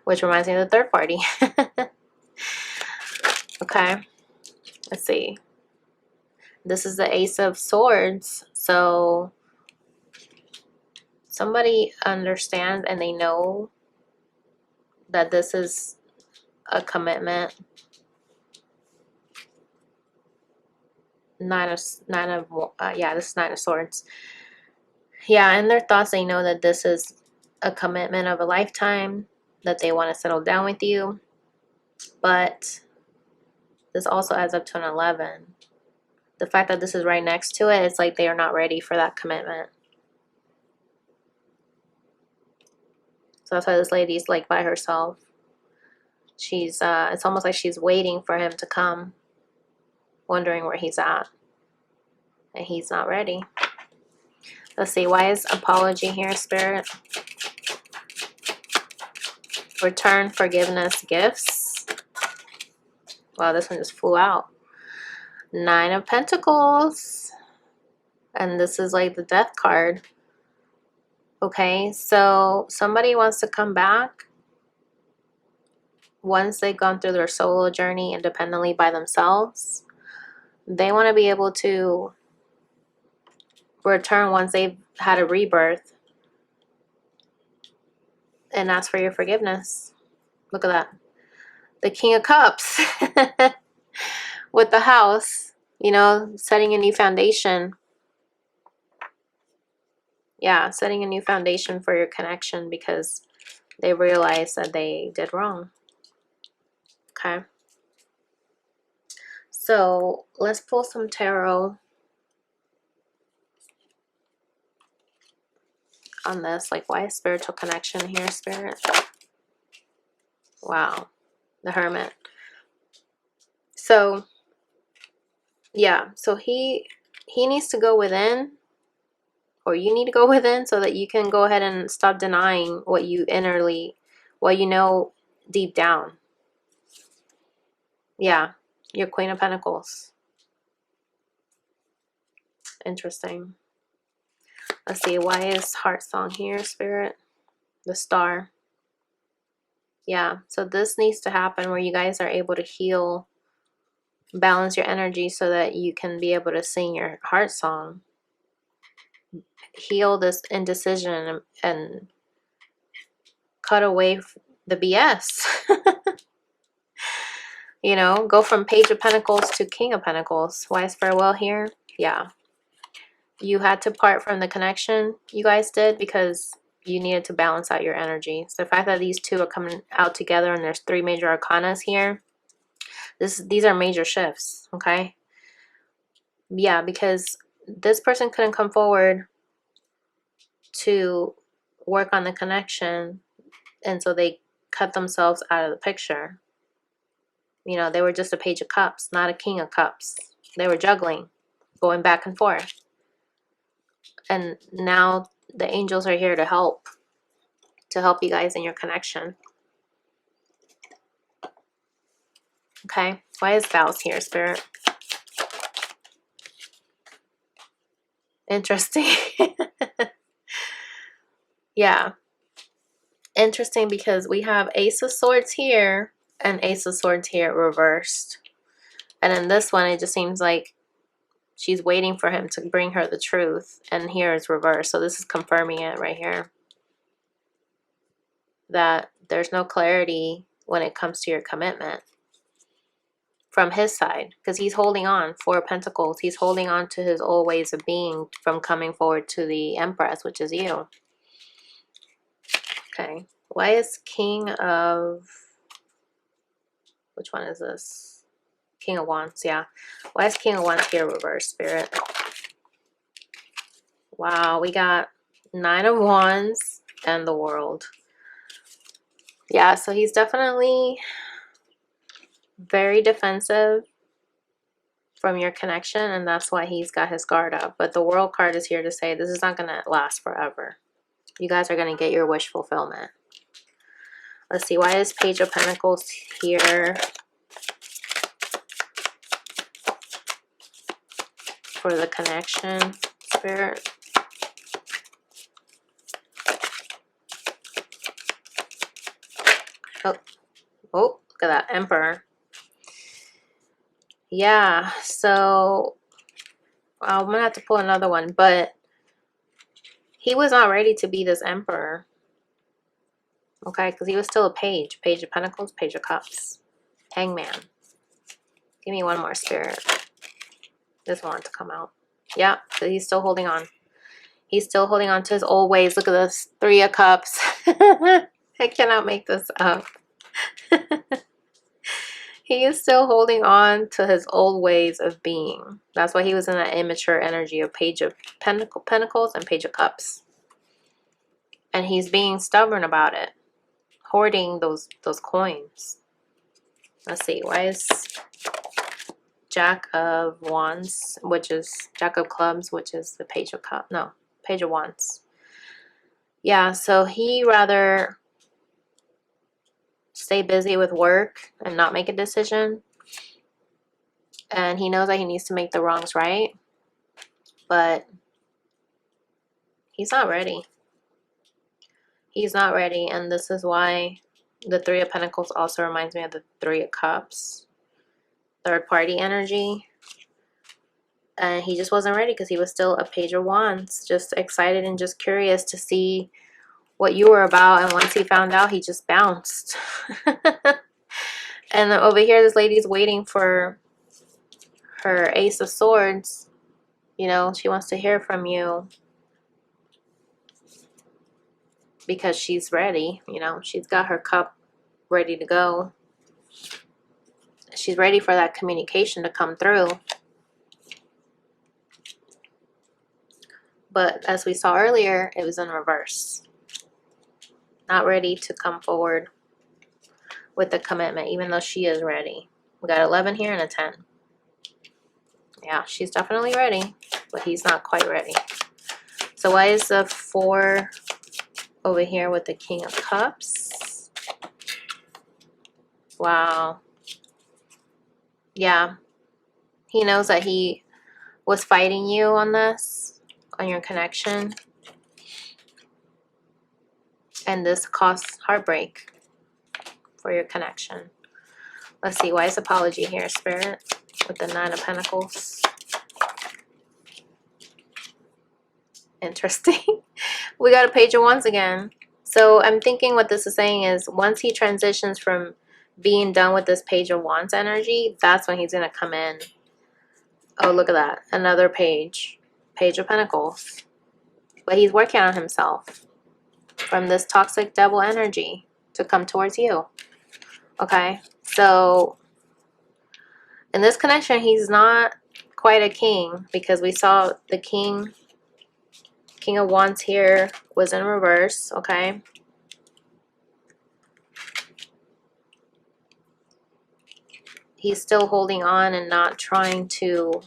which reminds me of the third party. Okay, let's see. This is the Ace of Swords. So somebody understands and they know that this is a commitment. Yeah, this is 9 of Swords. Yeah, in their thoughts, they know that this is a commitment of a lifetime, that they want to settle down with you. But this also adds up to an 11. The fact that this is right next to it, it's like they are not ready for that commitment. So that's why this lady's like by herself. She's, it's almost like she's waiting for him to come, wondering where he's at. And he's not ready. Let's see, why is apology here, Spirit? Return, forgiveness, gifts. Wow, this one just flew out. 9 of Pentacles. And this is like the Death card. Okay, so somebody wants to come back once they've gone through their solo journey independently by themselves. They want to be able to return once they've had a rebirth and ask for your forgiveness. Look at that. The King of Cups with the house, you know, setting a new foundation. Yeah, setting a new foundation for your connection because they realize that they did wrong. Okay. So let's pull some tarot on this. Like, why is spiritual connection here, Spirit? Wow. The Hermit. So, yeah. So he needs to go within, or you need to go within so that you can go ahead and stop denying what you innerly, what you know deep down. Yeah. Your Queen of Pentacles. Interesting. Let's see. Why is Heart Song here, Spirit? The Star. Yeah. So this needs to happen where you guys are able to heal, balance your energy so that you can be able to sing your heart song. Heal this indecision and cut away the BS. You know, go from Page of Pentacles to King of Pentacles. Why is farewell here? Yeah. You had to part from the connection, you guys did, because you needed to balance out your energy. So the fact that these two are coming out together and there's 3 major arcanas here, these are major shifts, okay? Yeah, because this person couldn't come forward to work on the connection, and so they cut themselves out of the picture. You know, they were just a Page of Cups, not a King of Cups. They were juggling, going back and forth. And now the angels are here to help you guys in your connection. Okay, why is vows here, Spirit? Interesting. Yeah, interesting, because we have Ace of Swords here and Ace of Swords here reversed. And in this one, it just seems like she's waiting for him to bring her the truth. And here is reversed. So this is confirming it right here. That there's no clarity when it comes to your commitment from his side. Because he's holding on. 4 of Pentacles. He's holding on to his old ways of being from coming forward to the Empress, which is you. Okay. Why is King of... Which one is this? King of Wands, yeah. Why is King of Wands here reversed, Spirit? Wow, we got 9 of Wands and the World. Yeah, so he's definitely very defensive from your connection, and that's why he's got his guard up. But the World card is here to say this is not going to last forever. You guys are going to get your wish fulfillment. Let's see, why is Page of Pentacles here for the connection, Spirit? Oh, look at that, Emperor. Yeah, so I'm going to have to pull another one, but he was not ready to be this Emperor. Okay, because he was still a page. Page of Pentacles, Page of Cups. Hangman. Give me one more, Spirit. This one to come out. Yeah, so he's still holding on. He's still holding on to his old ways. Look at this. 3 of Cups. I cannot make this up. He is still holding on to his old ways of being. That's why he was in that immature energy of Page of Pentacles and Page of Cups. And he's being stubborn about it. Hoarding those coins. Let's see. Why is Jack of Wands, which is Jack of Clubs, which is the Page of Cups? No, Page of Wands. Yeah, so he rather stay busy with work and not make a decision. And he knows that he needs to make the wrongs right. But he's not ready. He's not ready, and this is why the Three of Pentacles also reminds me of the Three of Cups. Third party energy. And he just wasn't ready because he was still a Page of Wands. Just excited and just curious to see what you were about. And once he found out, he just bounced. And over here, this lady's waiting for her Ace of Swords. You know, she wants to hear from you because she's ready. You know, she's got her cup ready to go. She's ready for that communication to come through. But as we saw earlier, it was in reverse. Not ready to come forward with the commitment, even though she is ready. We got 11 here and a 10. Yeah, she's definitely ready, but he's not quite ready. So why is the 4 over here with the King of Cups? Wow. Yeah. He knows that he was fighting you on this, on your connection. And this caused heartbreak for your connection. Let's see, why is apology here, Spirit, with the 9 of Pentacles? Interesting. We got a Page of Wands again. So I'm thinking what this is saying is once he transitions from being done with this Page of Wands energy, that's when he's going to come in. Oh, look at that. Another page. Page of Pentacles. But he's working on himself from this toxic devil energy to come towards you. Okay? So in this connection, he's not quite a king because we saw the King of Wands here was in reverse. Okay? He's still holding on and not trying to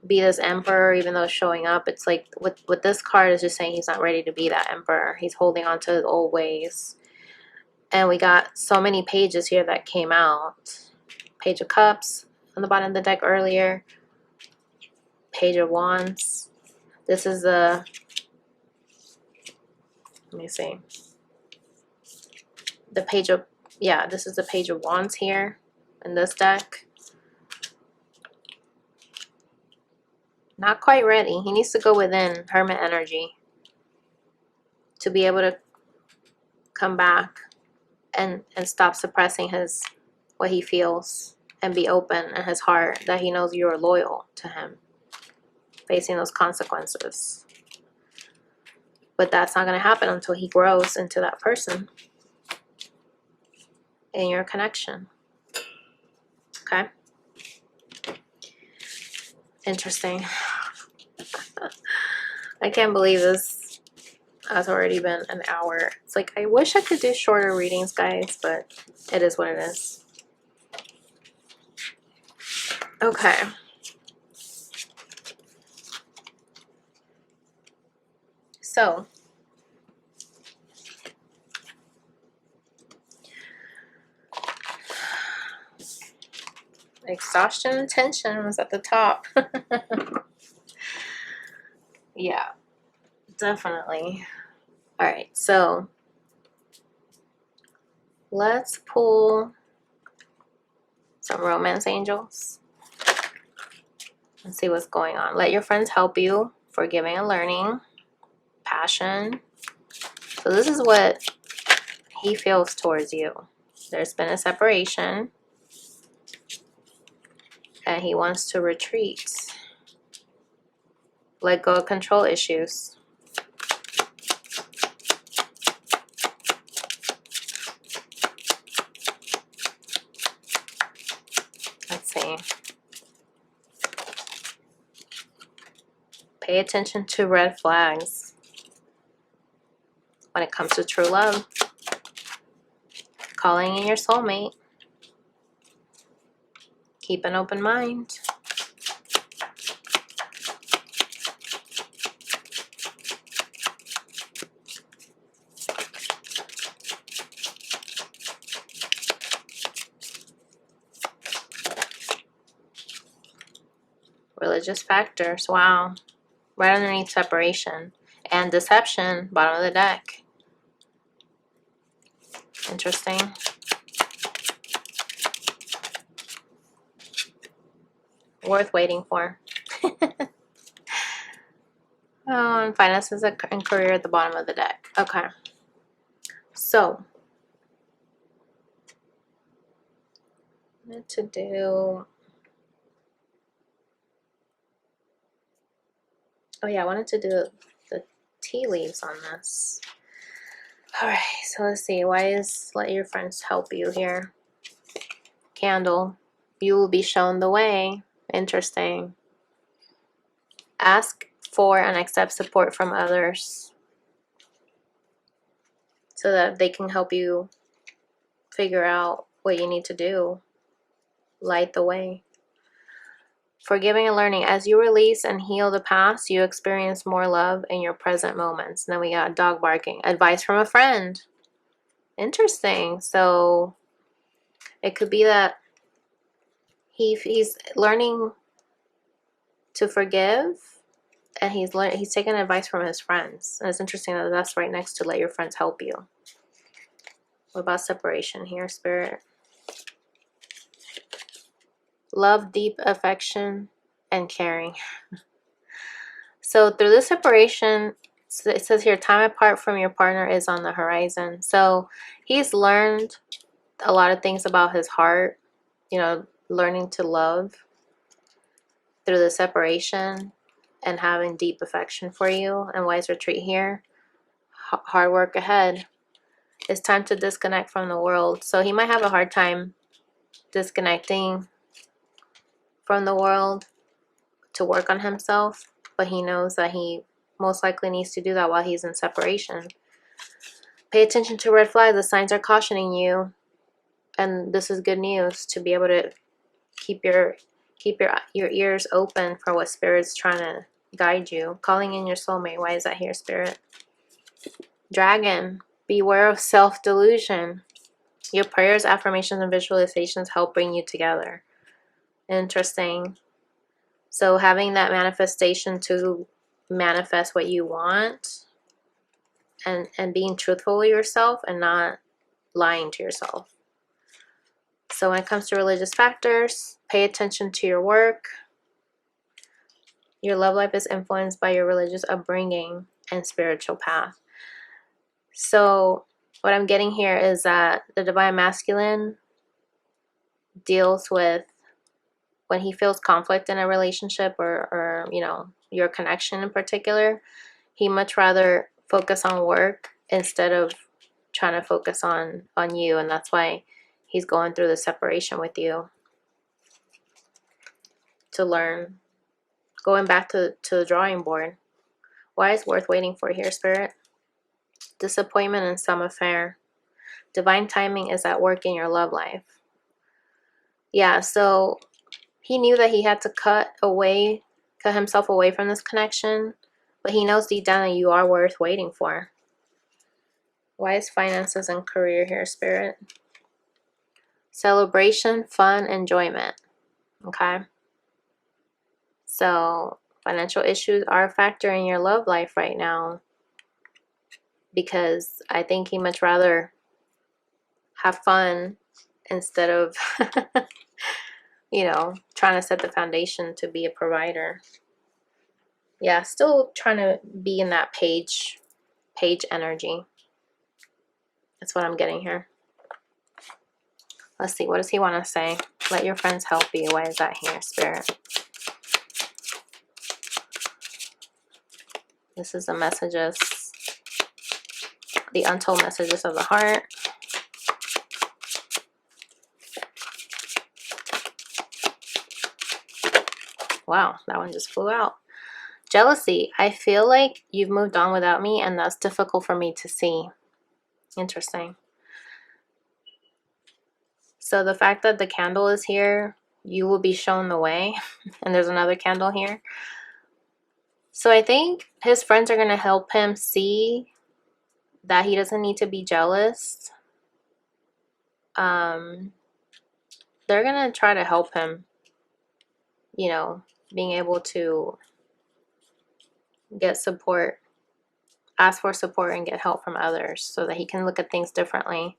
be this emperor, even though it's showing up. It's like with this card is just saying he's not ready to be that emperor. He's holding on to his old ways. And we got so many pages here that came out. Page of Cups on the bottom of the deck earlier. Page of Wands. This is the, let me see. The Page of, yeah, this is the Page of Wands here in this deck. Not quite ready. He needs to go within, Hermit energy, to be able to come back and stop suppressing what he feels and be open in his heart that he knows you're loyal to him, facing those consequences. But that's not going to happen until he grows into that person in your connection. Okay? Interesting. I can't believe this has already been an hour. It's like, I wish I could do shorter readings, guys, but it is what it is. Okay. So, exhaustion and tension was at the top. Yeah, definitely. All right, so let's pull some romance angels and see what's going on. Let your friends help you. Forgiving and learning. Passion. So this is what he feels towards you. There's been a separation and he wants to retreat. Let go of control issues. Let's see. Pay attention to red flags when it comes to true love. Calling in your soulmate. Keep an open mind. Religious factors. Wow. Right underneath separation. And deception, bottom of the deck. Interesting. Worth waiting for. Oh, and finances and career at the bottom of the deck. Okay. So, I wanted to do... Oh yeah, I wanted to do the tea leaves on this. Alright, so let's see. Why is let your friends help you here? Candle. You will be shown the way. Interesting. Ask for and accept support from others so that they can help you figure out what you need to do. Light the way. Forgiving and learning. As you release and heal the past, you experience more love in your present moments. And then we got dog barking. Advice from a friend. Interesting. So it could be that he's learning to forgive, and he's taking advice from his friends. And it's interesting that that's right next to let your friends help you. What about separation here, Spirit? Love, deep affection, and caring. So through this separation, it says here, time apart from your partner is on the horizon. So he's learned a lot of things about his heart, you know, learning to love through the separation and having deep affection for you. And wise retreat here, hard work ahead. It's time to disconnect from the world. So he might have a hard time disconnecting from the world to work on himself, but he knows that he most likely needs to do that while he's in separation. Pay attention to red flags. The signs are cautioning you, and this is good news to be able to keep your ears open for what Spirit's trying to guide you. Calling in your soulmate. Why is that here, Spirit? Dragon. Beware of self-delusion. Your prayers, affirmations, and visualizations help bring you together. Interesting. So having that manifestation to manifest what you want, and being truthful with yourself and not lying to yourself. So when it comes to religious factors, pay attention to your work. Your love life is influenced by your religious upbringing and spiritual path. So what I'm getting here is that the divine masculine deals with when he feels conflict in a relationship, or you know, your connection in particular, he much rather focus on work instead of trying to focus on you. And that's why he's going through the separation with you, to learn, going back to the drawing board. Why is worth waiting for here, Spirit? Disappointment in some affair. Divine timing is at work in your love life. Yeah, so he knew that he had to cut himself away from this connection, but he knows deep down that you are worth waiting for. Why is finances and career here, Spirit? Celebration, fun, enjoyment. Okay. So financial issues are a factor in your love life right now, because I think he much rather have fun instead of you know, trying to set the foundation to be a provider. Yeah, still trying to be in that page energy. That's what I'm getting here. Let's see, what does he want to say? Let your friends help you. Why is that here, Spirit? This is the messages, the untold messages of the heart. Wow, that one just flew out. Jealousy. I feel like you've moved on without me, and that's difficult for me to see. Interesting. So the fact that the candle is here, you will be shown the way. And there's another candle here. So I think his friends are going to help him see that he doesn't need to be jealous. They're going to try to help him, you know, being able to get support, ask for support, and get help from others so that he can look at things differently.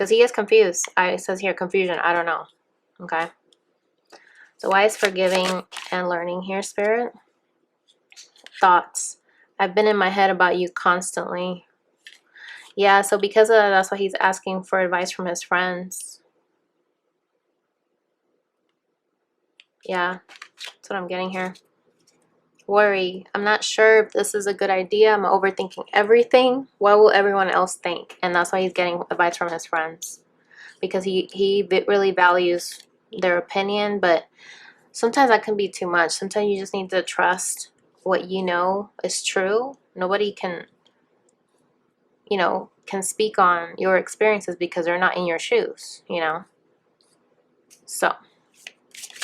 Because he is confused. It says here confusion. I don't know. Okay. So why is forgiving and learning here, Spirit? Thoughts. I've been in my head about you constantly. Yeah, so because of that, that's why he's asking for advice from his friends. Yeah, that's what I'm getting here. Worry. I'm not sure if this is a good idea. I'm overthinking everything. What will everyone else think? And that's why he's getting advice from his friends. Because he really values their opinion, but sometimes that can be too much. Sometimes you just need to trust what you know is true. Nobody can, you know, can speak on your experiences because they're not in your shoes, you know. So,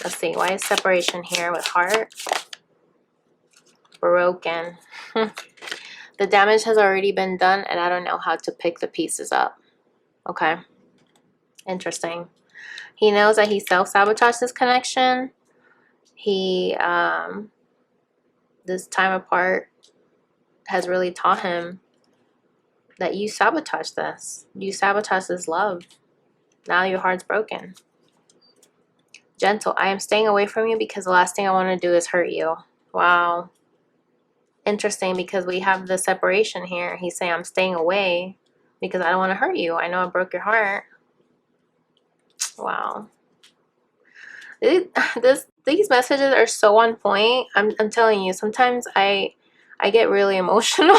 let's see. Why is separation here with heart? Broken. The damage has already been done and I don't know how to pick the pieces up. Okay. Interesting. He knows that he self-sabotaged this connection. He, this time apart has really taught him that you sabotage this. You sabotage this love. Now your heart's broken. Gentle. I am staying away from you because the last thing I want to do is hurt you. Wow. Interesting, because we have the separation here. He's saying I'm staying away because I don't want to hurt you. I know I broke your heart. Wow. These messages are so on point. I'm telling you, sometimes I get really emotional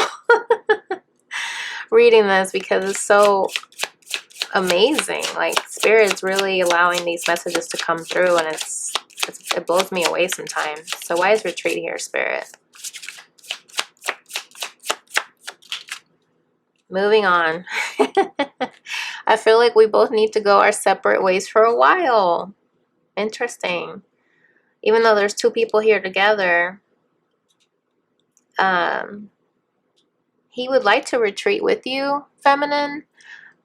reading this because it's so amazing. Like, Spirit's really allowing these messages to come through, and it blows me away sometimes. So why is retreat here, Spirit? Moving on. I feel like we both need to go our separate ways for a while. Interesting. Even though there's two people here together, he would like to retreat with you, feminine.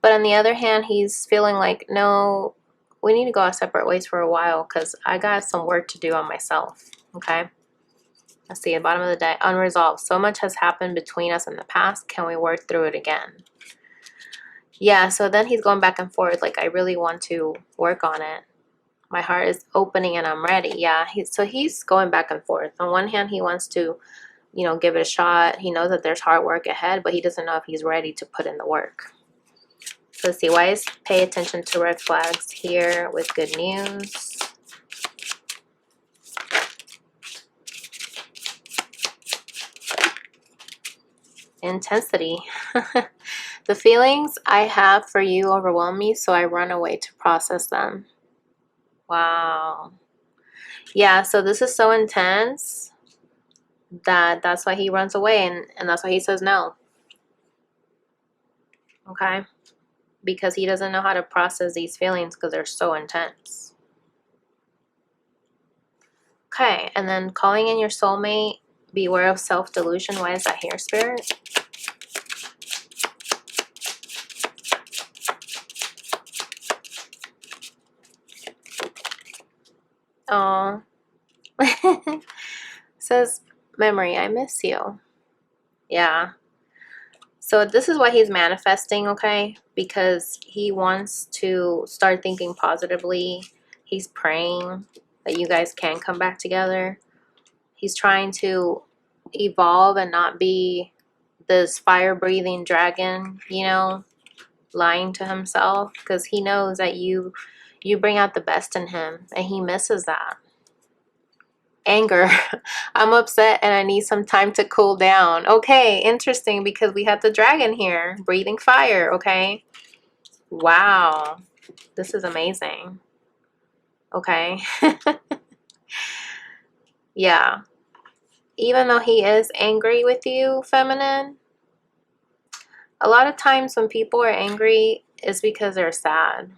But on the other hand, he's feeling like, no, we need to go our separate ways for a while because I got some work to do on myself. Okay. Let's see, at the bottom of the deck, unresolved. So much has happened between us in the past. Can we work through it again? Yeah, so then he's going back and forth. Like, I really want to work on it. My heart is opening and I'm ready. Yeah, so he's going back and forth. On one hand, he wants to, you know, give it a shot. He knows that there's hard work ahead, but he doesn't know if he's ready to put in the work. So let's see, why is pay attention to red flags here with good news? Intensity. The feelings I have for you overwhelm me, so I run away to process them. Wow. Yeah, so this is so intense that's why he runs away, and that's why he says no. Okay? Because he doesn't know how to process these feelings because they're so intense. Okay, and then calling in your soulmate, beware of self-delusion. Why is that here, Spirit? Oh. Says, memory, I miss you. Yeah. So this is why he's manifesting, okay? Because he wants to start thinking positively. He's praying that you guys can come back together. He's trying to evolve and not be this fire-breathing dragon, you know, lying to himself, because he knows that you bring out the best in him, and he misses that. Anger. I'm upset and I need some time to cool down. Okay, interesting, because we have the dragon here, breathing fire, okay? Wow. This is amazing. Okay. Yeah. Even though he is angry with you, feminine, a lot of times when people are angry, it's because they're sad,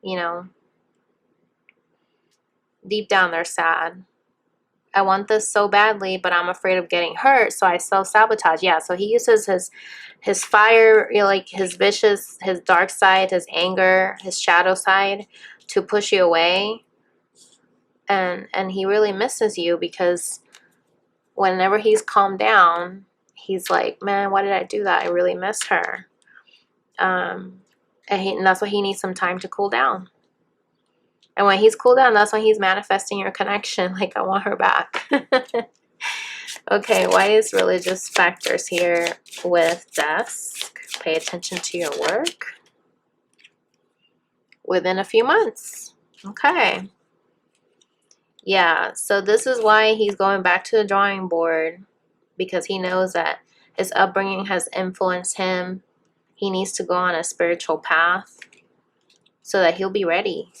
you know? Deep down, they're sad. I want this so badly, but I'm afraid of getting hurt, so I self-sabotage. Yeah, so he uses his fire, you know, like his vicious, his dark side, his anger, his shadow side to push you away. And he really misses you because whenever he's calmed down, he's like, man, why did I do that? I really miss her. And that's why he needs some time to cool down. And when he's cooled down, that's when he's manifesting your connection. Like, I want her back. Okay, why is religious factors here with desk? Pay attention to your work within a few months. Okay. Yeah, so this is why he's going back to the drawing board, because he knows that his upbringing has influenced him. He needs to go on a spiritual path so that he'll be ready.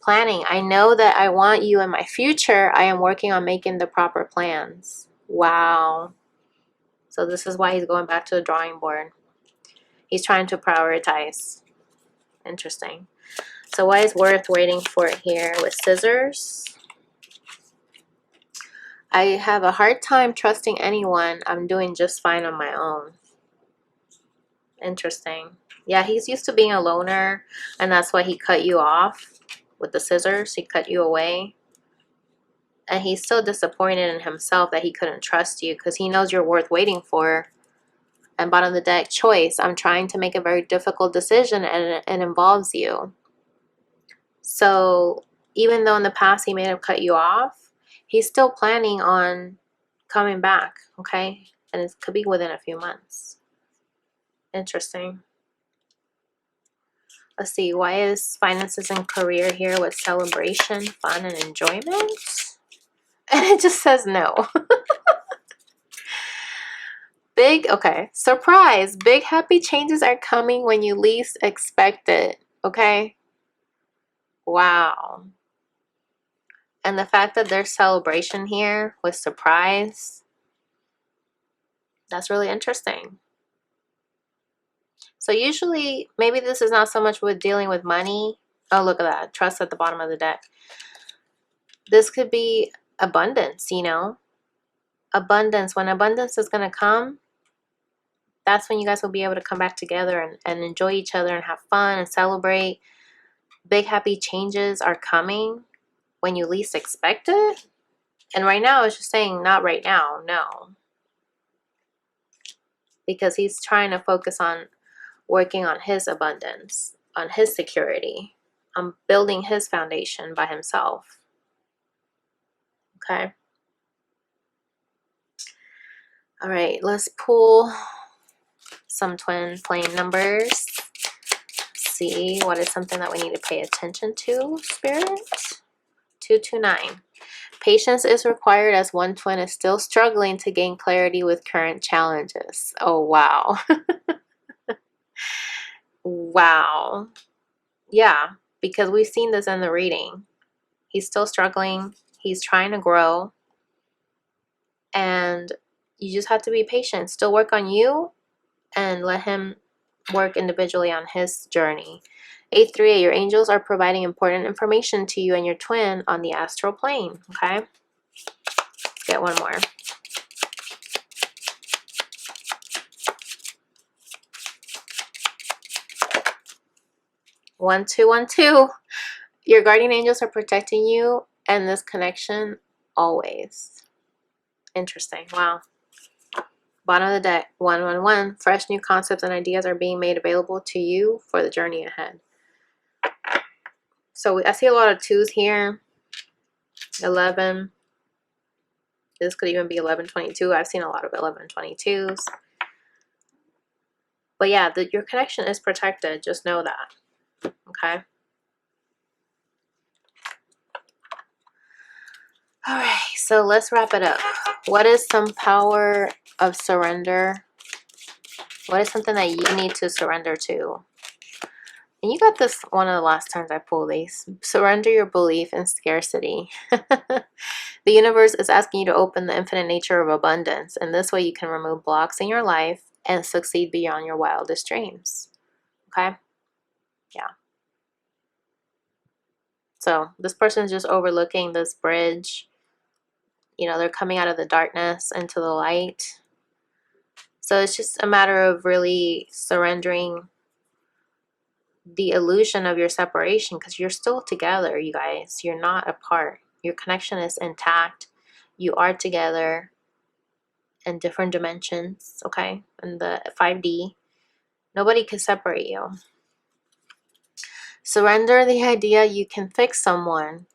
Planning. I know that I want you in my future. I am working on making the proper plans. Wow. So this is why he's going back to the drawing board. He's trying to prioritize. Interesting. So why is worth waiting for it here with scissors? I have a hard time trusting anyone. I'm doing just fine on my own. Interesting. Yeah, he's used to being a loner, and that's why he cut you off with the scissors. He cut you away. And he's so disappointed in himself that he couldn't trust you, because he knows you're worth waiting for. And bottom of the deck, choice. I'm trying to make a very difficult decision, and it involves you. So even though in the past he may have cut you off, he's still planning on coming back, okay? And it could be within a few months. Interesting. Let's see, why is finances and career here with celebration, fun, and enjoyment? And it just says no. Okay, surprise. Big happy changes are coming when you least expect it, okay? Wow. And the fact that there's celebration here with surprise, that's really interesting. So usually, maybe this is not so much with dealing with money. Oh, look at that. Trust at the bottom of the deck. This could be abundance, you know? Abundance. When abundance is going to come, that's when you guys will be able to come back together and enjoy each other and have fun and celebrate. Big happy changes are coming when you least expect it. And right now, it's just saying not right now, no. Because he's trying to focus on working on his abundance, on his security, on building his foundation by himself. Okay. All right, let's pull some twin flame numbers. See what is something that we need to pay attention to, Spirit. 229. Patience is required as one twin is still struggling to gain clarity with current challenges. Oh, wow. Wow. Yeah, because we've seen this in the reading. He's still struggling. He's trying to grow. And you just have to be patient. Still work on you and let him work individually on his journey. 838, your angels are providing important information to you and your twin on the astral plane. Okay? Let's get one more. One, two, one, two. Your guardian angels are protecting you and this connection always. Interesting. Wow. Bottom of the deck, 111. Fresh new concepts and ideas are being made available to you for the journey ahead. So I see a lot of twos here. 11. This could even be 1122. I've seen a lot of 1122s. But yeah, your connection is protected. Just know that. Okay. All right. So let's wrap it up. What is some power of surrender? What is something that you need to surrender to? And you got this one of the last times I pulled these. Surrender your belief in scarcity. The universe is asking you to open the infinite nature of abundance. And this way you can remove blocks in your life and succeed beyond your wildest dreams. Okay? Yeah. So this person is just overlooking this bridge. You know, they're coming out of the darkness into the light. So it's just a matter of really surrendering the illusion of your separation, because you're still together, you guys. You're not apart. Your connection is intact. You are together in different dimensions, okay? In the 5D, Nobody can separate you. Surrender the idea you can fix someone.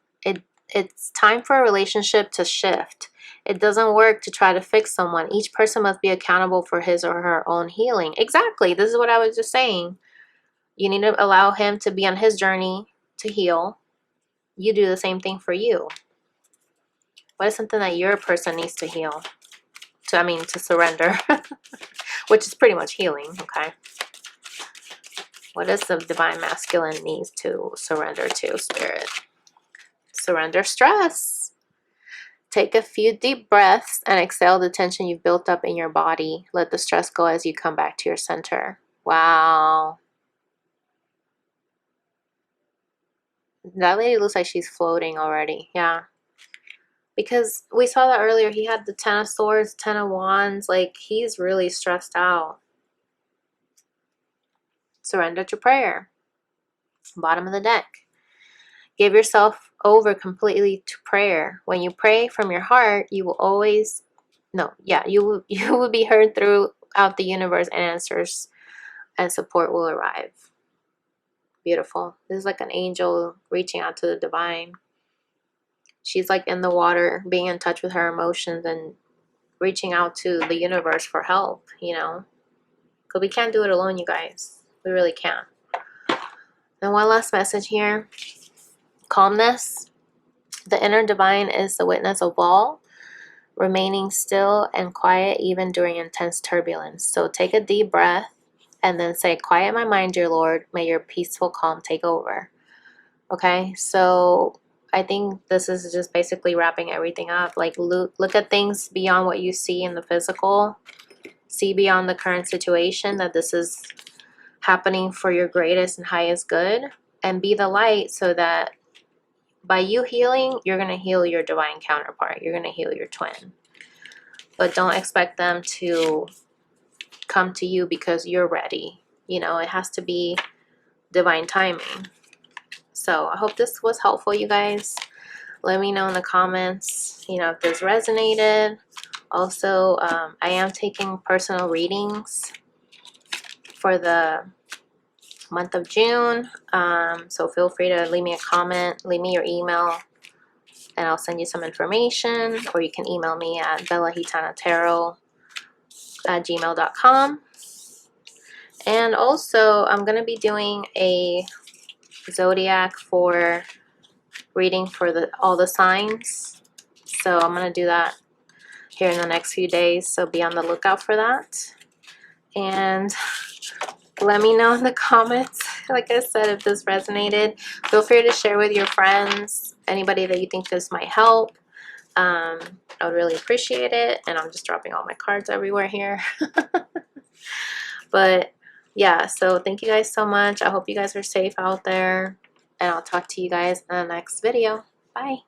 It's time for a relationship to shift. It doesn't work to try to fix someone. Each person must be accountable for his or her own healing. Exactly. This is what I was just saying. You need to allow him to be on his journey to heal. You do the same thing for you. What is something that your person needs to heal? To surrender. Which is pretty much healing, okay? What does the divine masculine needs to surrender to, Spirit? Surrender stress. Take a few deep breaths and exhale the tension you've built up in your body. Let the stress go as you come back to your center. Wow. That lady looks like she's floating already. Yeah. Because we saw that earlier. He had the 10 of swords, 10 of wands. Like, he's really stressed out. Surrender to prayer. Bottom of the deck. Give yourself over completely to prayer. When you pray from your heart, you will always, you will be heard throughout the universe, and answers and support will arrive. Beautiful. This is like an angel reaching out to the divine. She's like in the water, being in touch with her emotions and reaching out to the universe for help, you know. Because we can't do it alone, you guys. We really can't. And one last message here. Calmness. The inner divine is the witness of all, remaining still and quiet even during intense turbulence. So take a deep breath and then say, quiet my mind, dear Lord. May your peaceful calm take over. Okay, so I think this is just basically wrapping everything up. Like, look at things beyond what you see in the physical. See beyond the current situation, that this is happening for your greatest and highest good. And be the light, so that by you healing, you're going to heal your divine counterpart. You're going to heal your twin. But don't expect them to come to you because you're ready. You know, it has to be divine timing. So I hope this was helpful, you guys. Let me know in the comments, you know, if this resonated. Also, I am taking personal readings for the month of June. So feel free to leave me a comment, leave me your email, and I'll send you some information. Or you can email me at bellahitanatero@gmail.com. And also, I'm going to be doing a zodiac for reading for all the signs. So I'm going to do that here in the next few days. So be on the lookout for that. And let me know in the comments, like I said, if this resonated. Feel free to share with your friends, anybody that you think this might help. I would really appreciate it. And I'm just dropping all my cards everywhere here. But yeah, so thank you guys so much. I hope you guys are safe out there. And I'll talk to you guys in the next video. Bye.